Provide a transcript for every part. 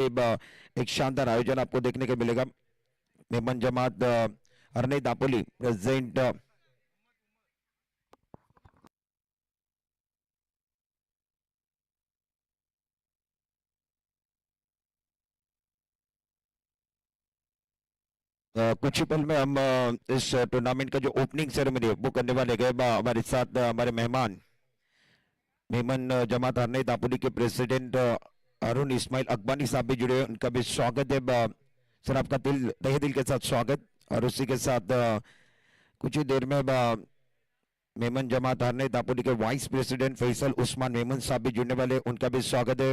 एक शानदार आयोजन आपको देखने को मिलेगा। मेमन जमात हरनई दापोली प्रेसिडेंट कुछ ही पल में हम इस टूर्नामेंट का जो ओपनिंग सेरेमनी है वो करने वाले गए हमारे साथ हमारे मेहमान मेमन जमात हरनई दापोली के प्रेसिडेंट अरुण इस्माइल अकबानी साहब भी जुड़े हैं। उनका भी स्वागत है। सर आपका तहे दिल के साथ स्वागत। और उसी के साथ कुछ ही देर में मेमन जमात हरनई दापोली के वाइस प्रेसिडेंट फैसल उस्मान मेमन साहब भी जुड़ने वाले, उनका भी स्वागत है।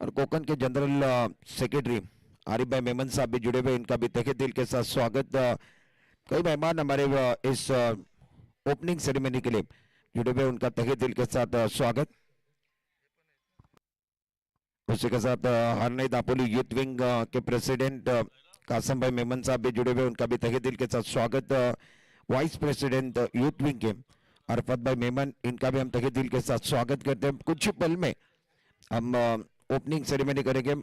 और कोकन के जनरल सेक्रेटरी आरिफ भाई मेमन साहब भी जुड़े हुए, इनका भी तहे दिल के साथ स्वागत। कई मेहमान हमारे इस ओपनिंग सेरेमनी के लिए जुड़े हुए, उनका तहे दिल के साथ स्वागत। उसी के साथ हरनई दापोली यूथ विंग के प्रेसिडेंट कासम भाई मेमन साहब भी जुड़े हुए, उनका भी तहे दिल के साथ स्वागत। वाइस प्रेसिडेंट यूथ विंग के अरफत भाई मेमन, इनका भी हम तहे दिल के साथ स्वागत करते हैं। कुछ ही पल में हम ओपनिंग सेरेमनी करेंगे।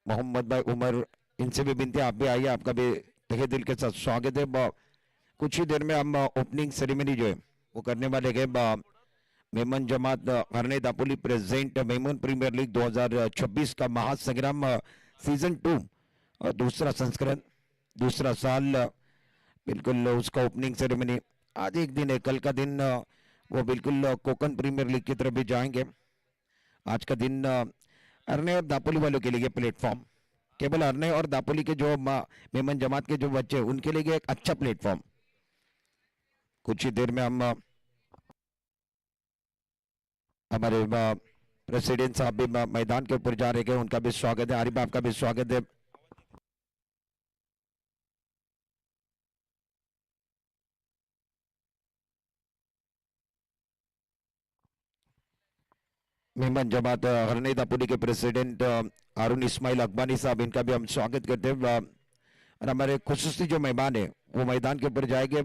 मोहम्मद भाई उमर, इनसे भी विनती आप भी आइए, आपका भी तहे दिल के साथ स्वागत है। कुछ ही देर में हम ओपनिंग सेरेमनी जो है वो करने वाले गए। Memon Jamat Harnai Dapoli present Memon premiere league 2026 का महासंग्राम सीजन 2 और दूसरा संस्करण, दूसरा साल, बिल्कुल उसका ओपनिंग सेरेमनी आज एक दिन है। कल का दिन वो बिल्कुल कोकन प्रीमियर लीग की तरफ भी जाएंगे। आज का दिन हरनई और दापोली वालों के लिए प्लेटफॉर्म, केवल हरनई और दापोली के जो मेमन जमात के जो बच्चे उनके लिए एक अच्छा प्लेटफॉर्म। कुछ ही देर में हम हमारे प्रेसिडेंट साहब भी मैदान के ऊपर जा रहे हैं, उनका भी स्वागत है। आरिफ आपका भी स्वागत है। मेहमान जमात हरनई दापोली के प्रेसिडेंट अरुण इस्माइल अकबानी साहब, इनका भी हम स्वागत करते हैं। और हमारे खुसूसी जो मेहमान है वो मैदान के ऊपर जाएंगे।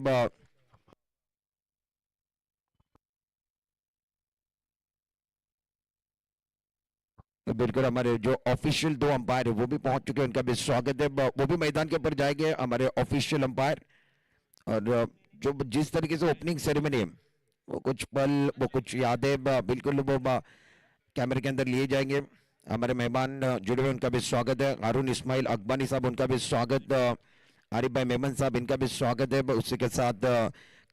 तो बिल्कुल हमारे जो ऑफिशियल 2 अंपायर है वो भी पहुंच चुके हैं, उनका भी स्वागत है। वो भी मैदान के ऊपर जाएंगे, हमारे ऑफिशियल अंपायर। और जो जिस तरीके से ओपनिंग सेरेमनी है वो कुछ पल, वो कुछ यादें बिल्कुल वो कैमरे के अंदर लिए जाएंगे। हमारे मेहमान जुड़े हुए, उनका भी स्वागत है। हारून इस्माइल अकबानी साहब, उनका भी स्वागत। आरिफ भाई मेमन साहब, इनका भी स्वागत है। उसी के साथ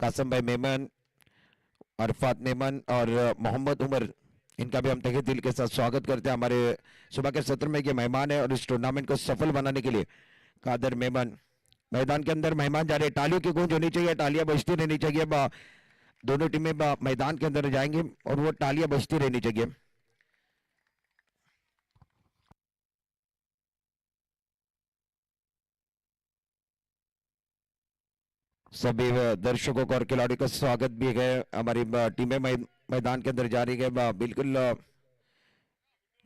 कासम भाई मेमन, अरफात मेमन और मोहम्मद उमर, इनका भी हम तहे दिल के साथ स्वागत करते हैं। हमारे सुबह के सत्र में ये मेहमान है और इस टूर्नामेंट को सफल बनाने के लिए कादर मेमन मैदान के अंदर मेहमान जा रहे हैं। तालियों की गूंज होनी चाहिए, तालियां बजती रहनी चाहिए। दोनों टीमें मैदान के अंदर जाएंगे और वो तालियां बजती रहनी चाहिए। सभी दर्शकों को और खिलाड़ियों का स्वागत भी है। हमारी टीमें मैदान के अंदर जा रही है। बिल्कुल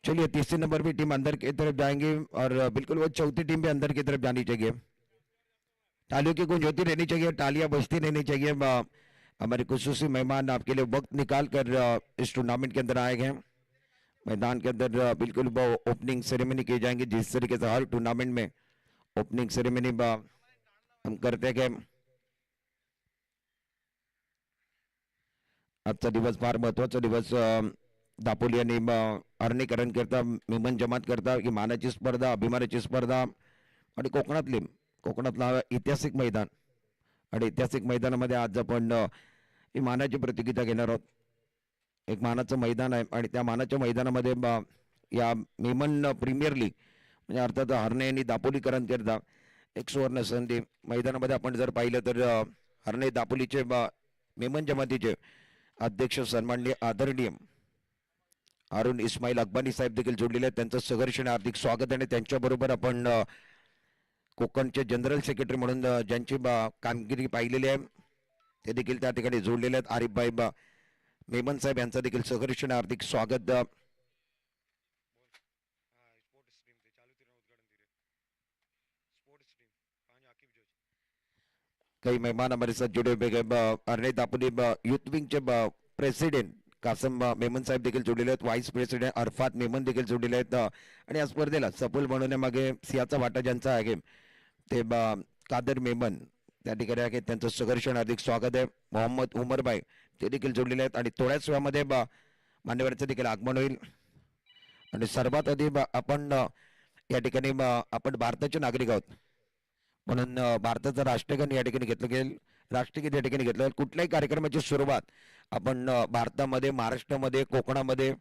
चलिए, तीसरे नंबर की टीम अंदर की तरफ जाएंगे और बिल्कुल वो चौथी टीम भी अंदर की तरफ जानी चाहिए। तालियों की गूंज होती रहनी चाहिए, तालियां बजती रहनी चाहिए। हमारे खुसूसी मेहमान आपके लिए वक्त निकाल कर इस टूर्नामेंट के अंदर आए हैं। मैदान के अंदर बिल्कुल वो ओपनिंग सेरेमनी की जाएंगी, जिस तरीके से हर टूर्नामेंट में ओपनिंग सेरेमनी हम करते हैं। आजचा दिवस फार महत्वाचा दिवस दापोली आणि अरण्यकरण करता मेमन जमात करता ही मानाची स्पर्धा, अभिमानाची स्पर्धा आणि कोकणातला ऐतिहासिक मैदान आणि ऐतिहासिक मैदानामध्ये आज आपण ही मानाची प्रतियोगिता घेणार आहोत। एक मानाचं मैदान आहे आणि त्या मानाच्या मैदानामध्ये या मेमन प्रीमियर लीग म्हणजे अर्थात हरणे आणि दापोलीकरण करता एक सुवर्ण संधी मैदानामध्ये आपण जर पाहिलं तर हरणे दापोलीचे मेमन जमातीचे अध्यक्ष सन्माननीय आदरणीय अरुण इस्माइल अकबानी साहेब देखील जोडलेले आहेत। त्यांचं सहर्ष आणि हार्दिक स्वागत आहे। त्यांच्याबरोबर आपण कोकणचे जनरल सेक्रेटरी म्हणून ज्यांची कामगिरी पाहिलेली आहे ते देखील त्या ठिकाणी जोडलेले आहेत। आरिफ भाई मेमन साहेब यांचं देखील सहर्ष आणि हार्दिक स्वागत। कई मेहमान हमारे साथ जुड़े हुए हैं। अरने दापोली यूथ विंग के प्रेसिडेंट कासम मेमन साहेब देखील जोडलेले आहेत, व्हाईस प्रेसिडेंट अरफात मेमन देखील जोडलेले आहेत. आणि या स्पर्धेला सफल बनवण्यामागे सिंहाचा वाटा ज्यांचा आहे ते कादर मेमन त्या ठिकाणी आहे, त्यांचं सहर्ष हार्दिक स्वागत आहे. मोहम्मद उमरबाई ते देखील जोडलेले आहेत आणि थोड्याच वेळामध्ये मान्यवरांचं देखील आगमन होईल. आणि सर्वात आधी आपण या ठिकाणी आपण भारताचे नागरिक आहोत म्हणून भारताचं राष्ट्रगान या ठिकाणी घेतलं गेलं, राष्ट्रगीत या ठिकाणी घेतलं. कुठल्याही कार्यक्रमाची सुरुवात आपण भारतामध्ये, महाराष्ट्रामध्ये, कोकणामध्ये,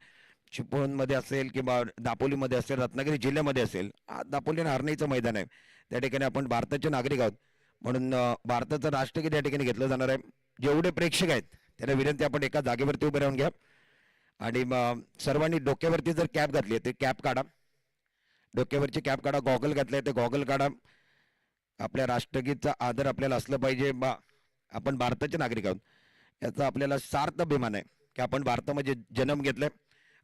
चिपळूणमध्ये असेल किंवा दापोलीमध्ये असेल, रत्नागिरी जिल्ह्यामध्ये असेल, दापोली आणि हरणीचं मैदान आहे, त्या ठिकाणी आपण भारताचे नागरिक आहोत म्हणून भारताचं राष्ट्रगीत या ठिकाणी घेतलं जाणार आहे. जेवढे प्रेक्षक आहेत त्यांना विनंती आपण एका जागेवरती उभे राहून घ्या आणि सर्वांनी डोक्यावरती जर कॅप घातली ते कॅप काढा, डोक्यावरची कॅप काढा, गॉगल घातले ते गॉगल काढा. आपल्या राष्ट्रगीतचा आदर आपल्याला असलं पाहिजे. आपण भारताचे नागरिक आहोत याचा आपल्याला सार्थ अभिमान आहे की आपण भारतामध्ये जन्म घेतलाय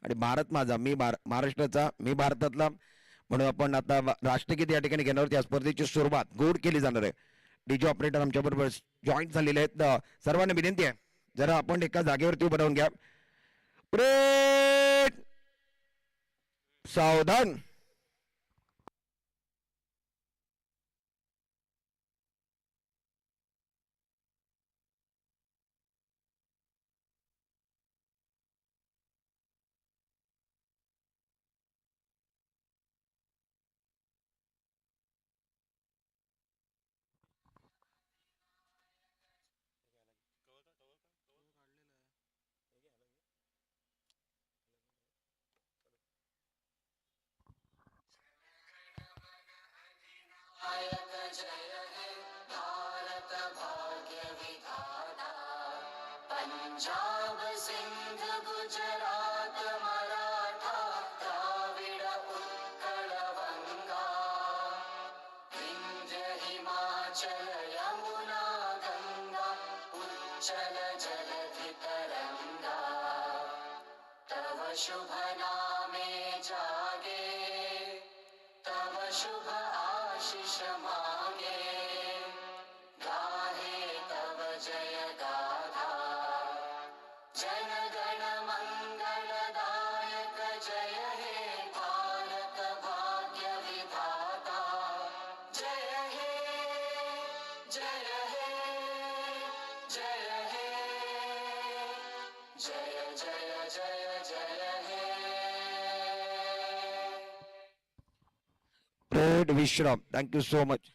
आणि भारत माझा, मी महाराष्ट्राचा, मी भारतातला म्हणून आपण आता राष्ट्रगीत या ठिकाणी घेण्यावर या स्पर्धेची सुरुवात गोड केली जाणार आहे. डीजे ऑपरेटर आमच्याबरोबर जॉईंट झालेले आहेत. सर्वांना विनंती आहे जरा आपण एका जागेवरती उभं राहून घ्या. परेड, सावधान. जय हे भारत भाग्य विधाता, पंजाब सिंध गुजरात मराठा द्राविड उत्कल बंगा, विंध्य हिमाचल यमुना गंगा उच्चल जलधि तरंगा, तव शुभ नामे जागे, तव शुभ आशीष मांगे, गाहे तव जय गाथा, जन गण मंगलदायक जय हे भारत भाग्य विधाता, जय हे जय हे जय हे जय जय जय जय हे. परेड विश्राम. Thank you so much.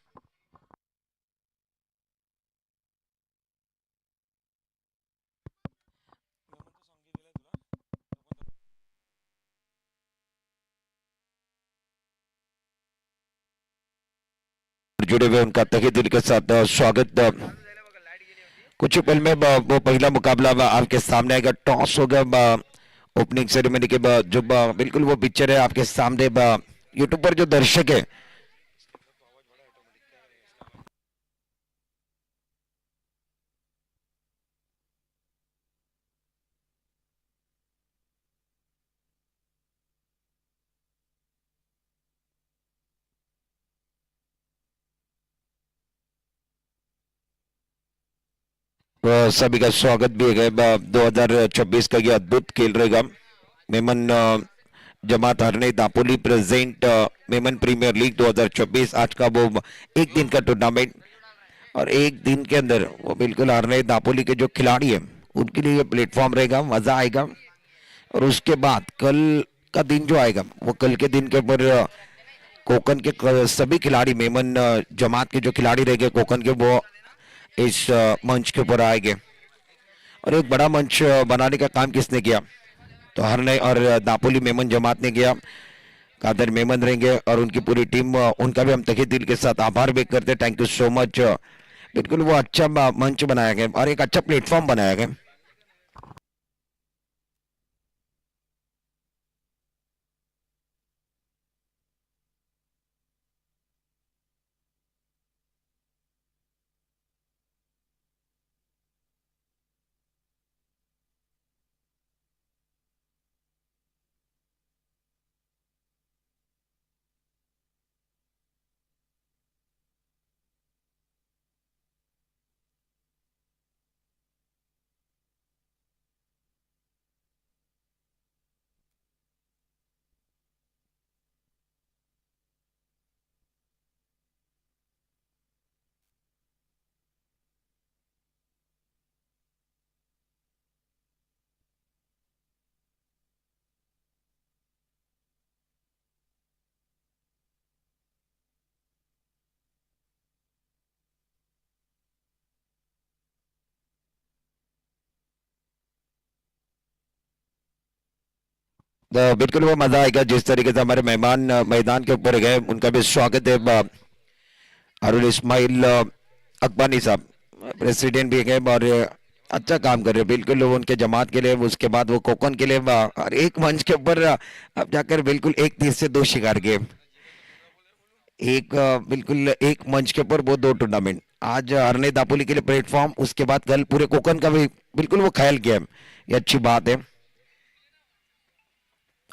जुड़े हुए उनका तहे दिल के साथ स्वागत. कुछ ही पल में वो पहला मुकाबला आपके सामने आएगा. टॉस होगा ओपनिंग सेरेमनी के बाद. जो बिल्कुल वो पिक्चर है आपके सामने यूट्यूब पर जो दर्शक है सभी का स्वागत भी है. 2026 का ये अद्भुत खेल रहेगा. Memon Jamat Harnai Dapoli present Memon premiere League 2024 आज का वो एक दिन का टूर्नामेंट और एक दिन के अंदर वो बिल्कुल हरने दापोली के जो खिलाड़ी हैं उनके लिए प्लेटफॉर्म रहेगा. मजा आएगा. और उसके बाद कल का दिन जो आएगा वो कल के दिन के ऊपर कोकन के सभी खिलाड़ी मेमन जमात के जो खिलाड़ी रहेंगे कोकन के वो इस मंच के ऊपर आएंगे. और एक बड़ा मंच बनाने का काम किसने किया तो हरने और दापोली मेमन जमात ने किया. कादर मेमन रहेंगे और उनकी पूरी टीम, उनका भी हम तहे दिल के साथ आभार व्यक्त करते हैं. Thank you so much. बिल्कुल वो अच्छा मंच बनाया गया और एक अच्छा प्लेटफॉर्म बनाया गया. बिल्कुल वो मजा आएगा जिस तरीके से हमारे मेहमान मैदान के ऊपर गए, उनका भी स्वागत है। अरुल इस्माइल अकबानी साहब प्रेसिडेंट भी गए और अच्छा काम कर रहे हैं बिल्कुल वो उनके जमात के लिए, उसके बाद वो कोकन के लिए और एक मंच के ऊपर अब जाकर बिल्कुल एक तीर से दो शिकार के एक बिल्कुल एक मंच के ऊपर वो दो टूर्नामेंट, आज अरने दापोली के लिए प्लेटफॉर्म, उसके बाद कल पूरे कोकन का भी बिल्कुल वो ख्याल किया, ये अच्छी बात है।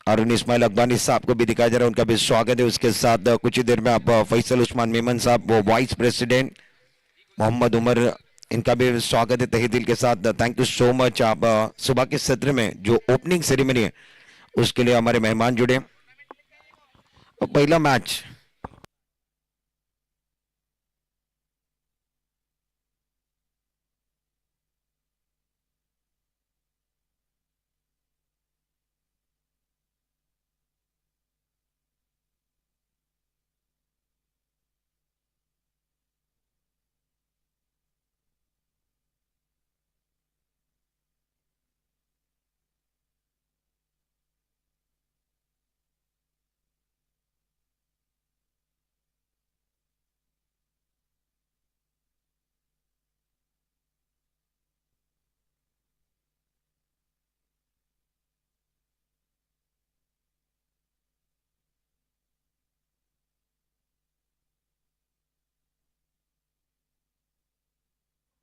अरुण इस्माइल अकबानी साहब को भी दिखाया जा रहा है, उनका भी स्वागत है। उसके साथ कुछ ही देर में आप फैसल उस्मान मेमन साहब वो वाइस प्रेसिडेंट, मोहम्मद उमर, इनका भी स्वागत है तहे दिल के साथ। Thank you so much. आप सुबह के सत्र में जो ओपनिंग सेरेमनी है उसके लिए हमारे मेहमान जुड़े। और पहला मैच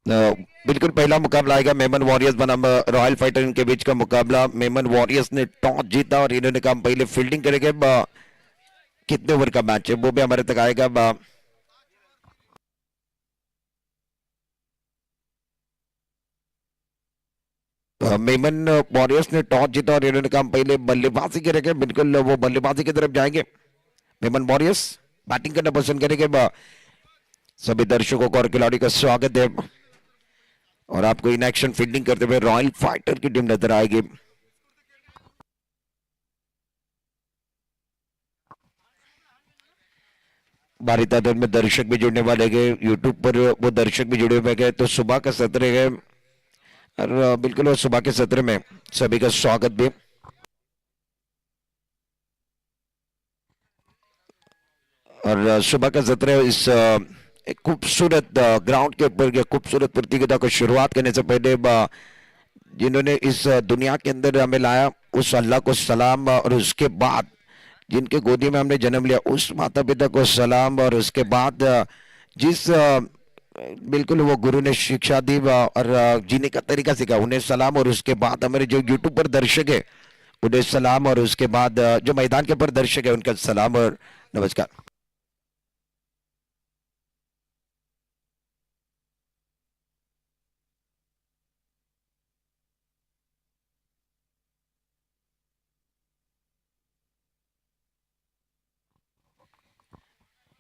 बिल्कुल पहला मुकाबला आएगा मेमन वॉरियर्स बनाम रॉयल फाइटर, इनके बीच का मुकाबला। मेमन वॉरियर्स ने टॉस जीता और इन्होंने कहा पहले फील्डिंग करेंगे। कितने ओवर का मैच है वो भी हमारे तक आएगा। मेमन वॉरियर्स ने टॉस जीता और इन्होंने कहा पहले बल्लेबाजी करेंगे, बिल्कुल वो बल्लेबाजी की तरफ जाएंगे। मेमन वॉरियर्स बैटिंग करना पसंद करेंगे। सभी दर्शकों को और खिलाड़ी का स्वागत है और आपको इन एक्शन फील्डिंग करते हुए रॉयल फाइटर की टीम नजर आएगी। भारी तादाद में दर्शक भी जुड़ने वाले गए, यूट्यूब पर वो दर्शक भी जुड़े हुए गए, तो सुबह का सत्र है और बिल्कुल वो सुबह के सत्र में सभी का स्वागत भी। और सुबह का सत्र इस एक खूबसूरत ग्राउंड के ऊपर खूबसूरत प्रतियोगिता को शुरुआत करने से पहले जिन्होंने इस दुनिया के अंदर हमें लाया उस अल्लाह को सलाम, और उसके बाद जिनके गोदी में हमने जन्म लिया उस माता पिता को सलाम, और उसके बाद जिस बिल्कुल वो गुरु ने शिक्षा दी और जीने का तरीका सिखा उन्हें सलाम, और उसके बाद हमारे जो यूट्यूब पर दर्शक है उन्हें सलाम, और उसके बाद जो मैदान के ऊपर दर्शक है उनका सलाम और नमस्कार।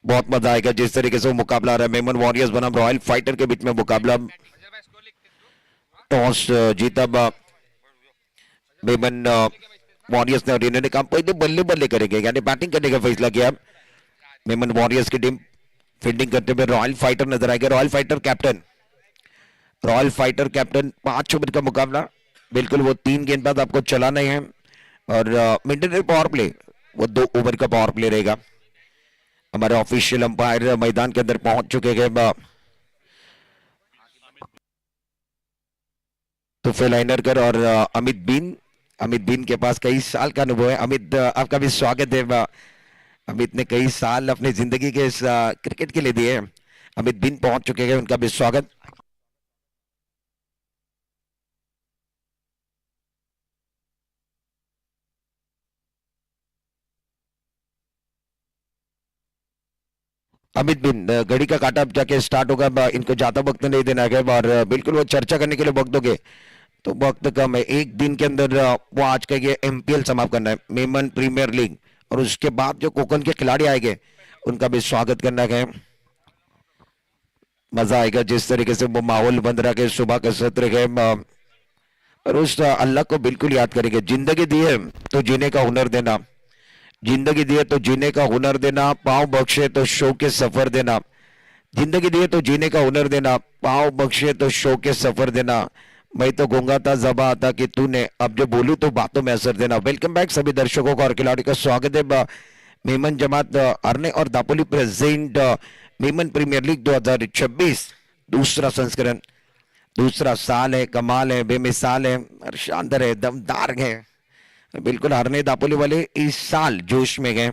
बहुत मजा आएगा जिस तरीके से वो मुकाबला आ रहा है। मेमन वॉरियर्स बनाम रॉयल फाइटर के बीच में मुकाबला। टॉस जीता मेमन वॉरियर्स ने और इन्होंने कहा पहले बल्ले बल्ले करेंगे, यानी बैटिंग करने का फैसला किया। मेमन वॉरियर्स की टीम फील्डिंग करते हुए रॉयल फाइटर नजर आएगा। रॉयल फाइटर कैप्टन 5 ओवर का मुकाबला, बिल्कुल वो 3 गेंदबाज आपको चलाना है और मिडल पावर प्ले वो 2 ओवर का पावर प्ले रहेगा। हमारे ऑफिशियल अंपायर मैदान के अंदर पहुंच चुके हैं तुफेल आइनरकर और अमित बीन के पास कई साल का अनुभव है। अमित आपका भी स्वागत है। अमित ने कई साल अपनी जिंदगी के इस क्रिकेट के लिए दिए। अमित बीन पहुंच चुके हैं, उनका भी स्वागत। अमित बिन घड़ी का काटा अब जाके स्टार्ट होगा, इनको ज्यादा वक्त नहीं देना है और बिल्कुल वो चर्चा करने के लिए वक्त दोगे तो वक्त कम है। एक दिन के अंदर वो आज का ये एमपीएल समाप्त करना है, मेमन प्रीमियर लीग, और उसके बाद जो कोकन के खिलाड़ी आएंगे उनका भी स्वागत करना है। मजा आएगा जिस तरीके से वो माहौल बन रहा है सुबह का सत्र है और उस अल्लाह को बिल्कुल याद करेंगे। जिंदगी दी है तो जीने का हुनर देना, जिंदगी दी है तो जीने का हुनर देना, पाँव बख्शे तो शो के सफर देना। जिंदगी दी है तो जीने का हुनर देना, पाँव बख्शे तो शो के सफर देना। मैं तो गूंगा था जबा आता कि तूने, अब जो बोलूं तो बातों में असर देना। वेलकम बैक सभी दर्शकों को और खिलाड़ी का स्वागत है मेमन जमात अरने और Dapoli present Memon premiere league 2026 दूसरा संस्करण। दूसरा साल है, कमाल है, बेमिसाल है और शानदार है, दमदार है। बिल्कुल हरने दापोली वाले इस साल जोश में गए,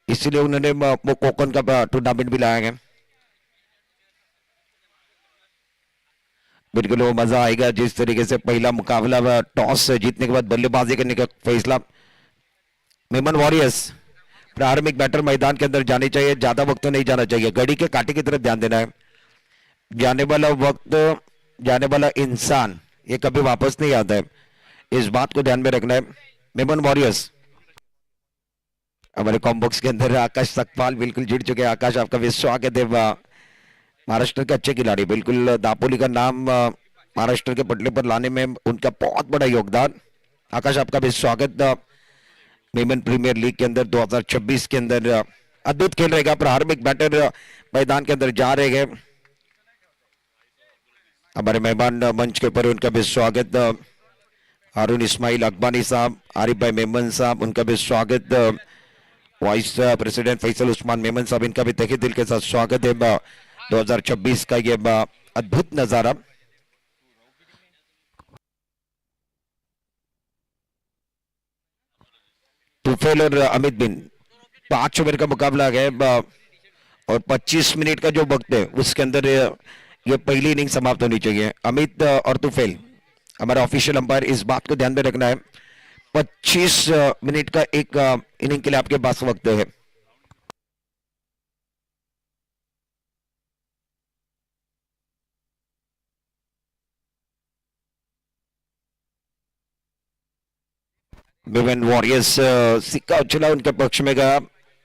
इसीलिए उन्होंने वो कोकन का टूर्नामेंट भी लाया गया। बिल्कुल वो मजा आएगा जिस तरीके से पहला मुकाबला टॉस जीतने के बाद बल्लेबाजी करने का फैसला। मेमन वॉरियर्स प्रारंभिक बैटर मैदान के अंदर जानी चाहिए, ज्यादा वक्त तो नहीं जाना चाहिए, घड़ी के कांटे की तरफ ध्यान देना है। जाने वाला वक्त, जाने वाला इंसान ये कभी वापस नहीं आता है, इस बात को ध्यान में रखना है। मेमन वॉरियर्स हमारे कॉम्बॉक्स के अंदर आकाश सकपाल बिल्कुल जुड़ चुके हैं। आकाश आपका भी स्वागत है। महाराष्ट्र के अच्छे खिलाड़ी, बिल्कुल दापोली का नाम महाराष्ट्र के पटले पर लाने में उनका बहुत बड़ा योगदान। आकाश आपका भी स्वागत मेमन प्रीमियर लीग के अंदर 2026 के अंदर अद्भुत खेल रहेगा। प्रारंभिक बैटर मैदान के अंदर जा रहे हैं। हमारे मेहमान मंच के ऊपर उनका भी स्वागत हारून इस्माइल अकबानी साहब, आरिफ भाई मेमन साहब, उनका भी स्वागत। वाइस प्रेसिडेंट फैसल उस्मान मेमन साहब, इनका भी तहे दिल के साथ स्वागत है 2026 का ये अद्भुत नजारा। तुफेल और अमित बिन 5 ओवर का मुकाबला है और 25 मिनट का जो वक्त है उसके अंदर ये पहली इनिंग समाप्त होनी चाहिए। अमित और तुफेल, हमारा ऑफिशियल अंपायर, इस बात को ध्यान में रखना है। 25 मिनट का एक इनिंग के लिए आपके पास वक्त है। विमेन वॉरियर्स सिक्का उछला उनके पक्ष में गया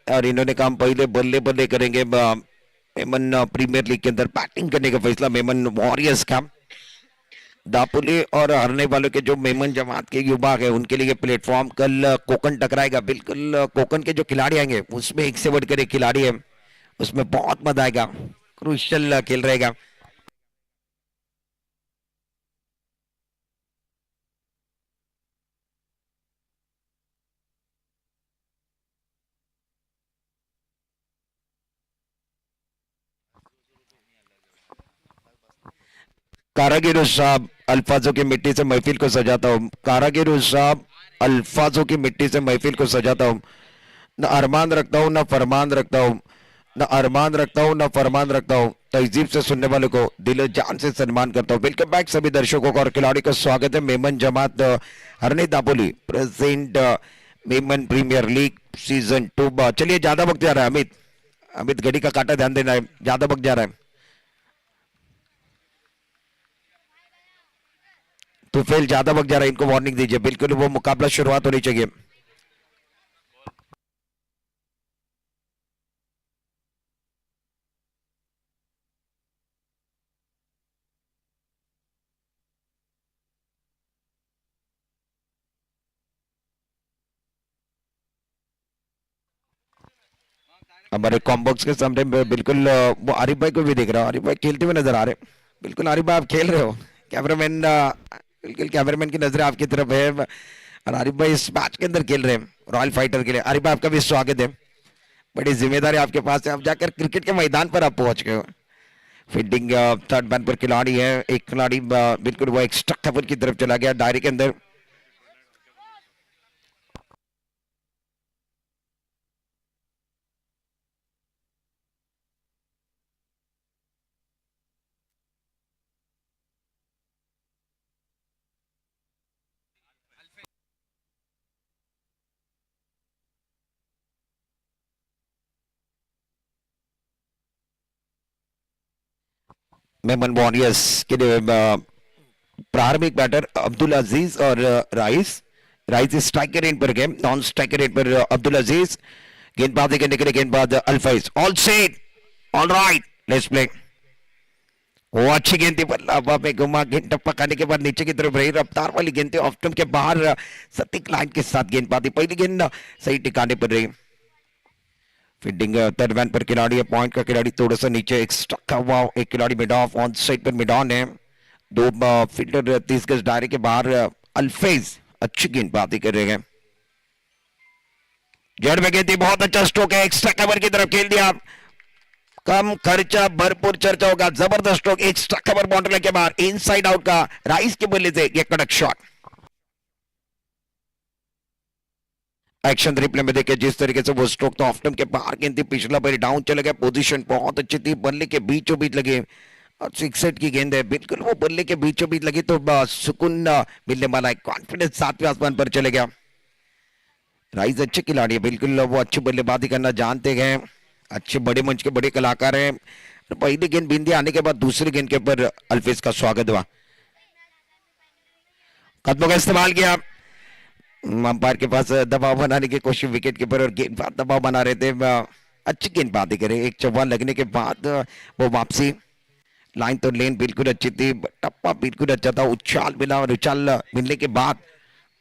और इन्होंने काम पहले बल्ले बल्ले करेंगे मेमन प्रीमियर लीग के अंदर बैटिंग करने का फैसला मेमन वॉरियर्स का। दापोली और हरने वालों के जो मेमन जमात के युवा है उनके लिए प्लेटफॉर्म कल कोकन टकराएगा। बिल्कुल कोकन के जो खिलाड़ी आएंगे उसमें एक से बढ़कर एक खिलाड़ी है, उसमें बहुत मजा आएगा, क्रूशियल खेल रहेगा। कारागिरो साहब अल्फाजों की मिट्टी से महफिल को सजाता हूँ। कारागिरो साहब अल्फाजों की मिट्टी से महफिल को सजाता हूँ। न अरमान रखता हूँ न फरमान रखता हूँ, न अरमान रखता हूँ न फरमान रखता हूँ, तहजीब से सुनने वालों को दिल जान से सम्मान करता हूँ। वेलकम बैक सभी दर्शकों का और खिलाड़ी का स्वागत है। Memon Jamat Harnai Dapoli present Memon premiere League season 2। चलिए ज्यादा वक्त जा रहा है, अमित अमित घड़ी का काटा ध्यान देना है, ज्यादा वक्त जा रहा है। तो फेल ज्यादा वक्त जा रहा है, इनको वार्निंग दीजिए। बिल्कुल वो मुकाबला शुरुआत होनी चाहिए। हमारे कॉम्बॉक्स के सामने बिल्कुल वो आरिफ भाई को भी देख रहा हूँ, आरिफ भाई खेलते हुए नजर आ रहे हैं। बिल्कुल आरिफ भाई आप खेल रहे हो, कैमरामैन बिल्कुल कैमरामैन की नजर आपकी तरफ है और आरिफ भाई इस मैच के अंदर खेल रहे हैं रॉयल फाइटर के लिए। आरिफ भाई आपका भी स्वागत है, बड़ी जिम्मेदारी आपके पास है, आप जाकर क्रिकेट के मैदान पर आप पहुंच गए हो। फील्डिंग थर्ड मैन पर खिलाड़ी है, एक खिलाड़ी बिल्कुल वो एक्स्ट्रा कवर की तरफ चला गया दायरे के अंदर। मेमन वॉरियर्स के लिए प्रारंभिक बैटर अब्दुल अजीज और राइस। राइस स्ट्राइकर एंड पर गेम, नॉन स्ट्राइकर एंड पर अब्दुल अजीज। गेंदबाजी करने के लिए गेंदबाज Alfaiz. All set, all right, let's play. वो अच्छी गेंद थी पर हवा में घुमा, गेंद टप्पा खाने के बाद नीचे की तरफ रही, रफ्तार वाली गेंद थी, ऑफ स्टंप के बाहर सटीक लाइन के साथ गेंदबाजी, पहली गेंद सही ठिकाने पर रही। फील्डिंग थर्ड मैन पर खिलाड़ी है, पॉइंट का खिलाड़ी थोड़ा सा नीचे एक्स्ट्रा का हुआ, एक खिलाड़ी मिड ऑफ, ऑन साइड पर मिड ऑन है। दो फील्डर 30 गज दायरे के बाहर अल्फेज अच्छी गेंदबाजी कर रहे हैं। जड़ में गेंद थी, बहुत अच्छा स्ट्रोक है, एक्स्ट्रा कवर की तरफ खेल दिया, कम खर्चा भरपूर चर्चा होगा, जबरदस्त स्ट्रोक, एक्स्ट्रा कवर बाउंड्री के बाहर इनसाइड आउट का राइस के बल्ले से ये कड़क शॉट। एक्शन रिप्ले में देखिए जिस तरीके से वो स्ट्रोक तो ऑफ स्टंप के बाहर गेंद थी, पिछला बैल डाउन चले गया, पोजीशन बहुत अच्छी थी, बल्ले के बीचों बीच लगे और 6 की गेंद है, बिल्कुल वो बल्ले के बीचों बीच लगी तो सुकून मिलने वाला है, कॉन्फिडेंस सातवें आसमान पर चले गया। राइस अच्छे खिलाड़ी है, बिल्कुल वो अच्छी बल्लेबाजी करना जानते हैं, अच्छे बड़े मंच के बड़े कलाकार हैं। पहली गेंद बिंदी आने के बाद दूसरी गेंद के ऊपर अल्फेज का स्वागत हुआ, कदमों का इस्तेमाल किया, अंपायर के पास दबाव बनाने की कोशिश विकेट कीपर और गेंदबाज दबाव बना रहे थे, अच्छी गेंदबाजी करे, एक चौवा लगने के बाद वो वापसी, लाइन तो लेन बिल्कुल अच्छी थी, टप्पा बिल्कुल अच्छा था, उछाल मिला और उछाल मिलने के बाद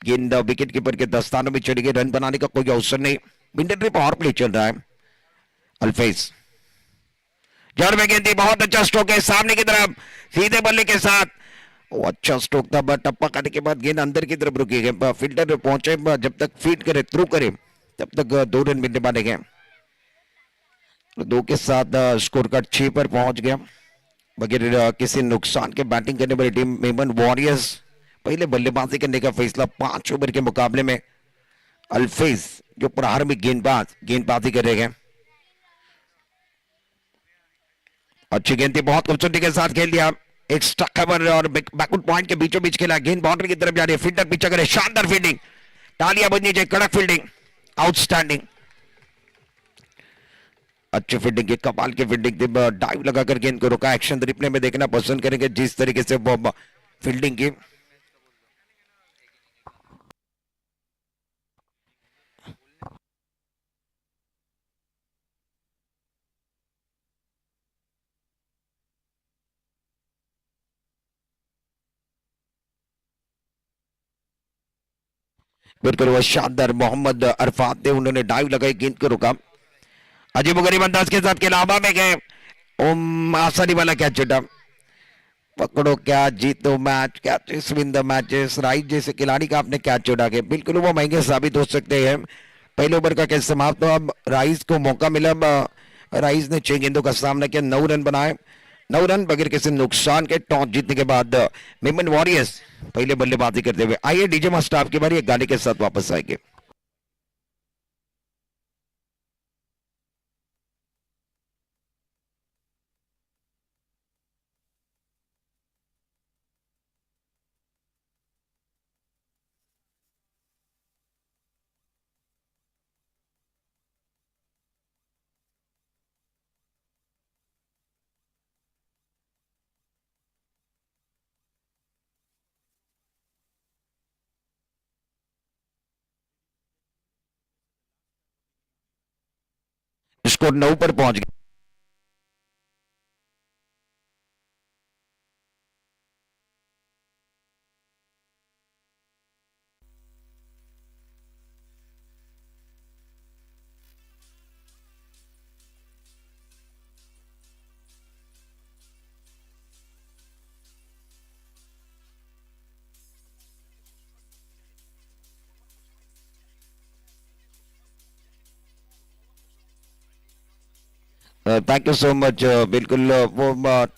गेंद विकेट कीपर के दस्तानों में चढ़ी गई, रन बनाने का कोई अवसर नहीं। मिलिट्री पावर प्ले चल रहा है। अल्फेज जड़ में गेंद थी, बहुत अच्छा स्ट्रोक है, सामने की तरफ सीधे बल्ले के साथ, वो अच्छा स्ट्रोक था, बट टप्पा करने के बाद गेंद अंदर की तरफ रुकी गई, फील्डर पहुंचे, जब तक फीड करे थ्रू करे तब तक 2 रन मिलने वाले गए, 2 के साथ स्कोर कार्ड 6 पर पहुंच गया बगैर किसी नुकसान के। बैटिंग करने वाली टीम मेमन वॉरियर्स पहले बल्लेबाजी करने का फैसला 5 ओवर के मुकाबले में, अल्फेज जो प्रारंभिक गेंदबाजी कर रहे हैं, अच्छी गेंद थी, बहुत खूबसूरती के साथ खेल दिया, एक्स्ट्रा कवर और बैकवर्ड पॉइंट के बीचों बीच खेला, गेंद बाउंड्री की तरफ जा रही है, फील्डर पीछे करे, शानदार फील्डिंग, तालियां बजनी चाहिए, कड़क फील्डिंग, आउटस्टैंडिंग, अच्छी फील्डिंग की, कमाल की फील्डिंग थी, डाइव लगाकर गेंद को रोका। एक्शन रिप्ले में देखना पसंद करेंगे जिस तरीके से वो फील्डिंग की, बिल्कुल वो शानदार मोहम्मद अरफात थे, उन्होंने डाइव लगाई, गेंद को रोका, अजीब गरीब अंदाज के साथ खेला, हवा में गए, आसानी वाला क्या छुटा, पकड़ो क्या जीतो मैच, क्या विन द मैचेस, राइस जैसे खिलाड़ी का आपने क्या छोड़ा के, बिल्कुल वो महंगे साबित हो सकते हैं। पहले ओवर का कैसे समाप्त, तो अब राइस को मौका मिला, राइस ने 6 गेंदों का सामना किया, 9 रन बनाए, 9 रन बगैर किसी नुकसान के, टॉस जीतने के बाद मेमन वॉरियर्स पहले बल्लेबाजी करते हुए। आइए डीजे मास्टर आपकी बारी, एक गाने के साथ वापस आएंगे। स्कोर 9 पर पहुंच गया। Thank you so much. बिल्कुल वो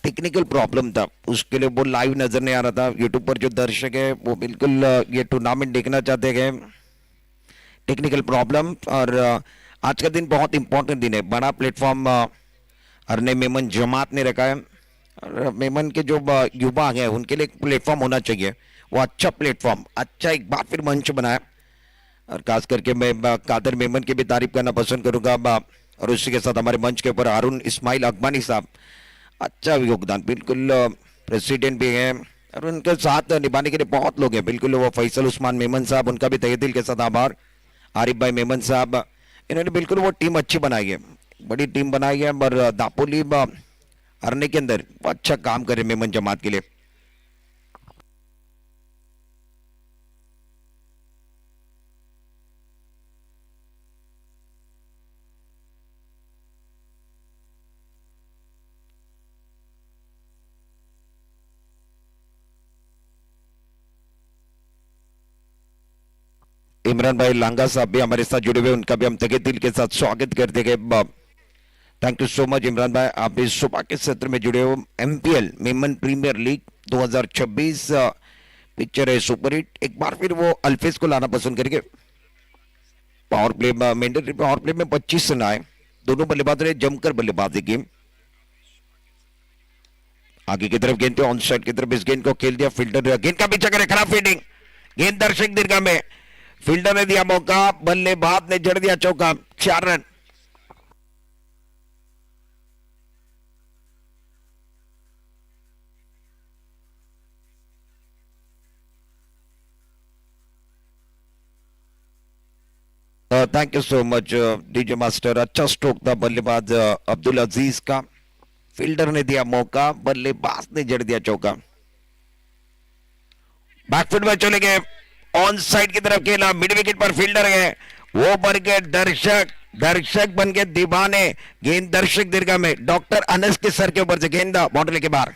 टेक्निकल प्रॉब्लम था, उसके लिए वो लाइव नजर नहीं आ रहा था। यूट्यूब पर जो दर्शक है वो बिल्कुल ये टूर्नामेंट देखना चाहते हैं, टेक्निकल प्रॉब्लम। और आज का दिन बहुत इंपॉर्टेंट दिन है, बड़ा प्लेटफॉर्म अरने मेमन जमात ने रखा है, और मेमन के जो युवा हैं उनके लिए एक प्लेटफॉर्म होना चाहिए, वो अच्छा प्लेटफॉर्म, अच्छा एक बार फिर मंच बनाया। और खास करके मैं कादर मेमन की भी तारीफ करना पसंद करूंगा, और उसी के साथ हमारे मंच के ऊपर हारून इस्माइल अकबानी साहब, अच्छा योगदान, बिल्कुल प्रेसिडेंट भी हैं, और उनके साथ निभाने के लिए बहुत लोग हैं, बिल्कुल वो फैसल उस्मान मेमन साहब, उनका भी तहे दिल के साथ आभार। आरिफ भाई मेमन साहब, इन्होंने बिल्कुल वो टीम अच्छी बनाई है, बड़ी टीम बनाई है, और दापोली हरने के अंदर अच्छा काम करे मेमन जमात के लिए। इमरान भाई लांगा साहब भी हमारे साथ जुड़े हुए, उनका भी हम तहे दिल के साथ स्वागत करते हैं। Thank you so much Imran भाई, आप इस सुबह के सत्र में जुड़े हो। MPL Memon premiere league 2026 picture है सुपरहिट। एक बार फिर वो अल्फेज को लाना पसंद करेंगे। Power play mandatory power play में 25 रन आए, दोनों बल्लेबाज ने जमकर बल्लेबाजी की। आगे की तरफ गेंद ऑन साइड की तरफ इस गेंद को खेल दिया, फील्डर गेंद का पीछा करे, खराब फील्डिंग, गेंद दर्शक दीर्घा में, फील्डर ने दिया मौका, बल्लेबाज ने जड़ दिया चौका, 4 run. Thank you so much DJ master. अच्छा स्ट्रोक था बल्लेबाज अब्दुल अजीज का, फील्डर ने दिया मौका, बल्लेबाज ने जड़ दिया चौका। बैकफुट में चले गए, ऑन साइड की तरफ खेला, मिड विकेट पर फील्डर है, वो बन गए दर्शक बन गए दीवाने। गेंद दर्शक दीर्घा में, डॉक्टर अनस के सर के ऊपर से गेंद बाउंड्री के बाहर।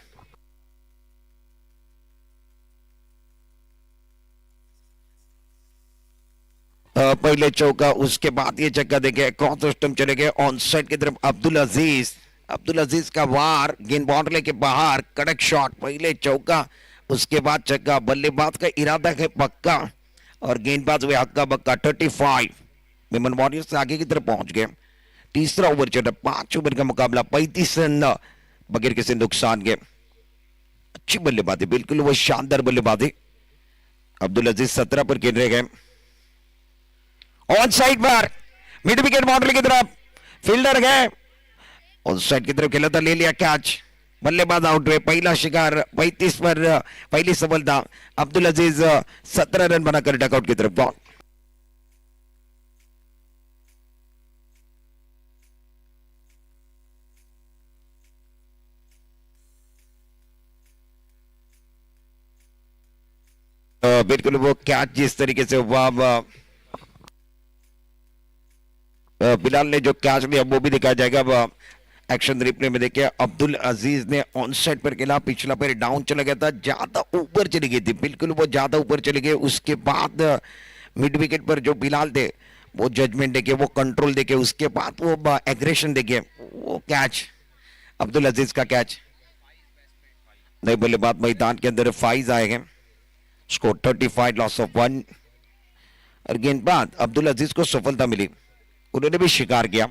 पहले चौका, उसके बाद ये चक्का देखे, क्रॉस स्टंप चले गए ऑन साइड की तरफ। अब्दुल अजीज का वार, गेंद बाउंड्री के बाहर, कड़क शॉट, पहले चौका उसके बाद चक्का। बल्लेबाज का इरादा है पक्का और गेंदबाज हुए हक्का बक्का। 35 मेमन वॉरियर्स आगे की तरफ पहुंच गए। तीसरा ओवर चल रहा, 5 ओवर का मुकाबला, 35 रन बगैर किसी नुकसान के। अच्छी बल्लेबाजी, बिल्कुल वो शानदार बल्लेबाजी। अब्दुल अजीज 17 पर खेल रहे गए, ऑन साइड पर मिड विकेट बाउंड्री की तरफ, फील्डर गए ऑन साइड की तरफ खेला था, ले लिया कैच, बल्लेबाज आउट हुए। पहला शिकार 35 पर पहली सफलता। अब्दुल अजीज 17 रन बनाकर डकआउट की तरफ बॉल। बिल्कुल वो कैच जिस तरीके से हुआ, बिलाल ने जो कैच लिया वो भी दिखाया जाएगा एक्शन रिप्ले में। देखिए अब्दुल अजीज ने ऑन साइड पर खेला, पिछला पैर डाउन चला गया था, ज्यादा ऊपर चली गई थी, बिल्कुल वो ज्यादा ऊपर चले गए। उसके बाद मिड विकेट पर जो बिलाल थे वो जजमेंट देखे, वो कंट्रोल देखे, उसके बाद वो एग्रेशन देखे, वो कैच अब्दुल अजीज का कैच। नए बल्लेबाज मैदान के अंदर फाइज आएंगे, स्कोर 35, लॉस ऑफ 1। और गेंदबाज अब्दुल अजीज को सफलता मिली, उन्होंने भी शिकार किया।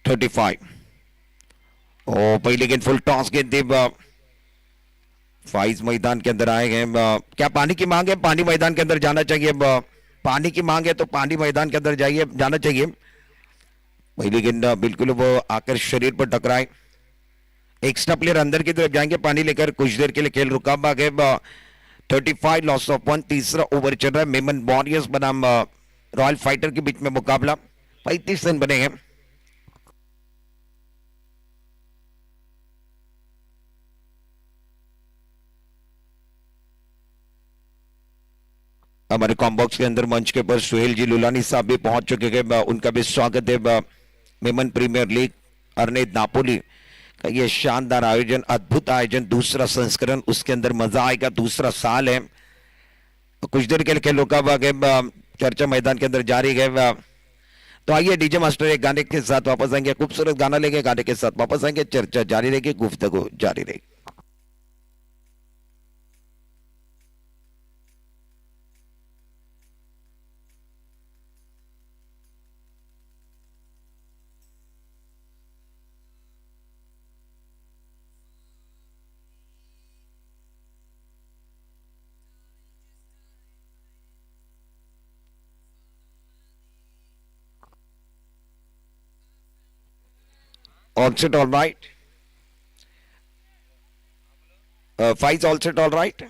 35 और पहले गेंद फुल टॉस गेंद थी, फाइज मैदान के अंदर आए गए। क्या पानी की मांग है? पानी मैदान के अंदर जाना चाहिए। पानी की मांग है तो पानी मैदान के अंदर जाना चाहिए। पहली गेंद बिल्कुल वो आकर शरीर पर टकराए। एक्स्ट्रा प्लेयर अंदर की तरफ जाएंगे पानी लेकर, कुछ देर के लिए खेल रुका है। 35 लॉस ऑफ 1। तीसरा ओवर चल रहा है, मेमन वॉरियर्स बनाम रॉयल फाइटर के बीच में मुकाबला। 35 रन बने हैं। हमारे कॉम्बॉक्स के अंदर मंच के ऊपर सुहेल जी लुलानी साहब भी पहुंच चुके हैं, उनका भी स्वागत है। मेमन प्रीमियर लीग अर्नेद नापोली का ये शानदार आयोजन, अद्भुत आयोजन, दूसरा संस्करण, उसके अंदर मजा आएगा। दूसरा साल है, कुछ देर के लिए खेल रुका हुआ है, चर्चा मैदान के अंदर जारी है। तो आइए डीजे मास्टर एक गाने के साथ वापस आएंगे, खूबसूरत गाना लेके गाने के साथ वापस आएंगे, चर्चा जारी रहेगी, गुफ्तगू जारी रहेगी। All set, all right. Faiz all set, all right.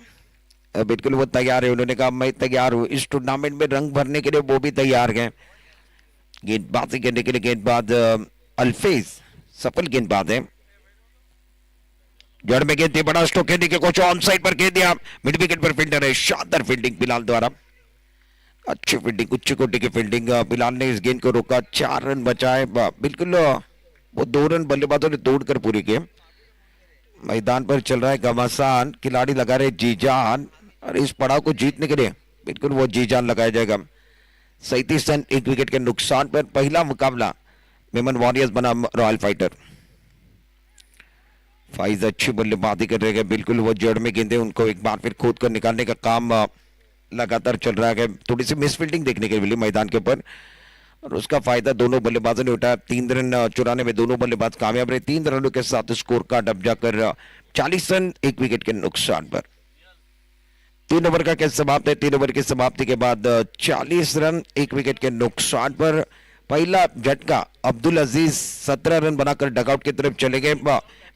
बिल्कुल वो तैयार है, उन्होंने कहा मैं तैयार हूँ, इस टूर्नामेंट में रंग भरने के लिए वो भी तैयार हैं। गेंदबाजी करने के लिए गेंदबाज अल्फेज सफल गेंदबाज है। जड़ में गेंद थी, बड़ा स्ट्रोक खेलने के कोच ऑन साइड पर खेल दिया, मिड विकेट पर फील्डर है, शानदार फील्डिंग बिलाल द्वारा, अच्छी फील्डिंग, उच्च कोटि की फील्डिंग। बिलाल ने इस गेंद को रोका, 4 रन बचाए। बिल्कुल वो 2 रन बल्लेबाजों ने तोड़कर पूरी किए। मैदान पर चल रहा है घमासान, खिलाड़ी लगा रहे जी जान, और इस पड़ाव को जीतने के लिए बिल्कुल वो जी जान लगाया जाएगा। 37 रन 1 विकेट के नुकसान पर पहला मुकाबला मेमन वॉरियर्स बनाम रॉयल फाइटर। फाइज अच्छी बल्लेबाजी कर रहे हैं, बिल्कुल वो जड़ में गेंदे उनको एक बार फिर खोद कर निकालने का काम लगातार चल रहा है। थोड़ी सी मिसफील्डिंग देखने के लिए मैदान के ऊपर और उसका फायदा दोनों बल्लेबाजों ने उठाया। 3 रन चुराने में दोनों बल्लेबाज कामयाब रहे। 3 रनों के साथ स्कोर कार्ड अब जाकर 40 रन 1 विकेट के नुकसान पर। 3 ओवर का खेल समाप्त है। 3 ओवर की समाप्ति के बाद 40 रन 1 विकेट के नुकसान पर पहला झटका अब्दुल अजीज 17 रन बनाकर डगआउट की तरफ चले गए।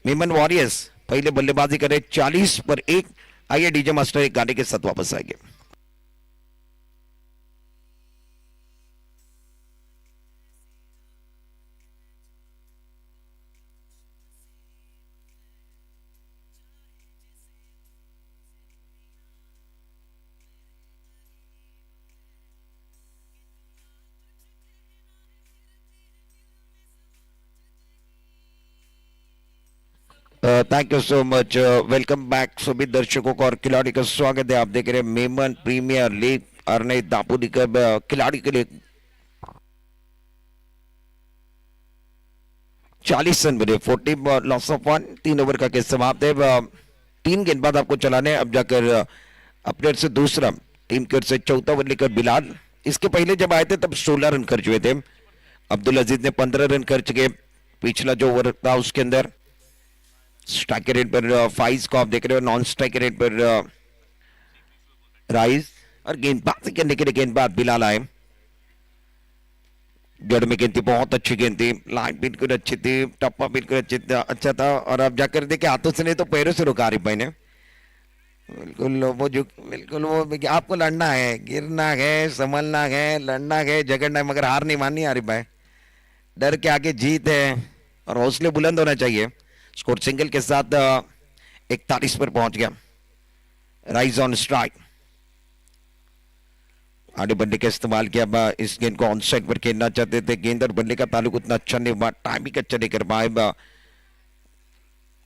मेमन वॉरियर्स पहले बल्लेबाजी करे 40 पर 1। आइए डीजे मास्टर एक गाने के साथ वापस आएंगे। Thank you so much. Welcome back सभी दर्शकों को और खिलाड़ी का स्वागत है। आप देख रहे हैं मेमन प्रीमियर लीग अरने दापुलिकर खिलाड़ी के लिए 40 रन बने 40 लॉस ऑफ 1। 3 ओवर का खेल समाप्त है। 3 गेंदबाज आपको चलाने अब जाकर अपने से दूसरा टीम की ओर से चौथा ओवर लेकर बिलाल। इसके पहले जब आए थे तब 16 रन खर्च हुए थे। अब्दुल अजीज ने 15 रन खर्च किए पिछला जो ओवर था उसके अंदर। स्ट्राइक रेट पर फाइज को आप देख रहे हो, नॉन स्ट्राइक रेट पर राइज और गेंदबाजी करने के लिए गेंदबाज बिलाल आए। जड़ में गेंद थी, बहुत अच्छी गेंद थी, लाइन बिल्कुल अच्छी थी, टप्पा बिल्कुल अच्छा था और अब जाकर देखे हाथों से नहीं तो पैरों से रुका आरिफ भाई ने। बिल्कुल वो जो बिल्कुल वो आपको लड़ना है, गिरना है, संभलना है, लड़ना है, झगड़ना है, मगर हार नहीं माननी आरिफ भाई। डर के आगे जीत है और हौसले बुलंद होना चाहिए। स्कोर सिंगल के साथ 41 पर पहुंच गया। राइज ऑन स्ट्राइक आगे बल्ले का इस्तेमाल किया। इस गेंद को ऑन साइड पर खेलना चाहते थे। गेंद और बल्ले का ताल्लुक उतना अच्छा नहीं हुआ, टाइमिंग अच्छा नहीं कर पाए।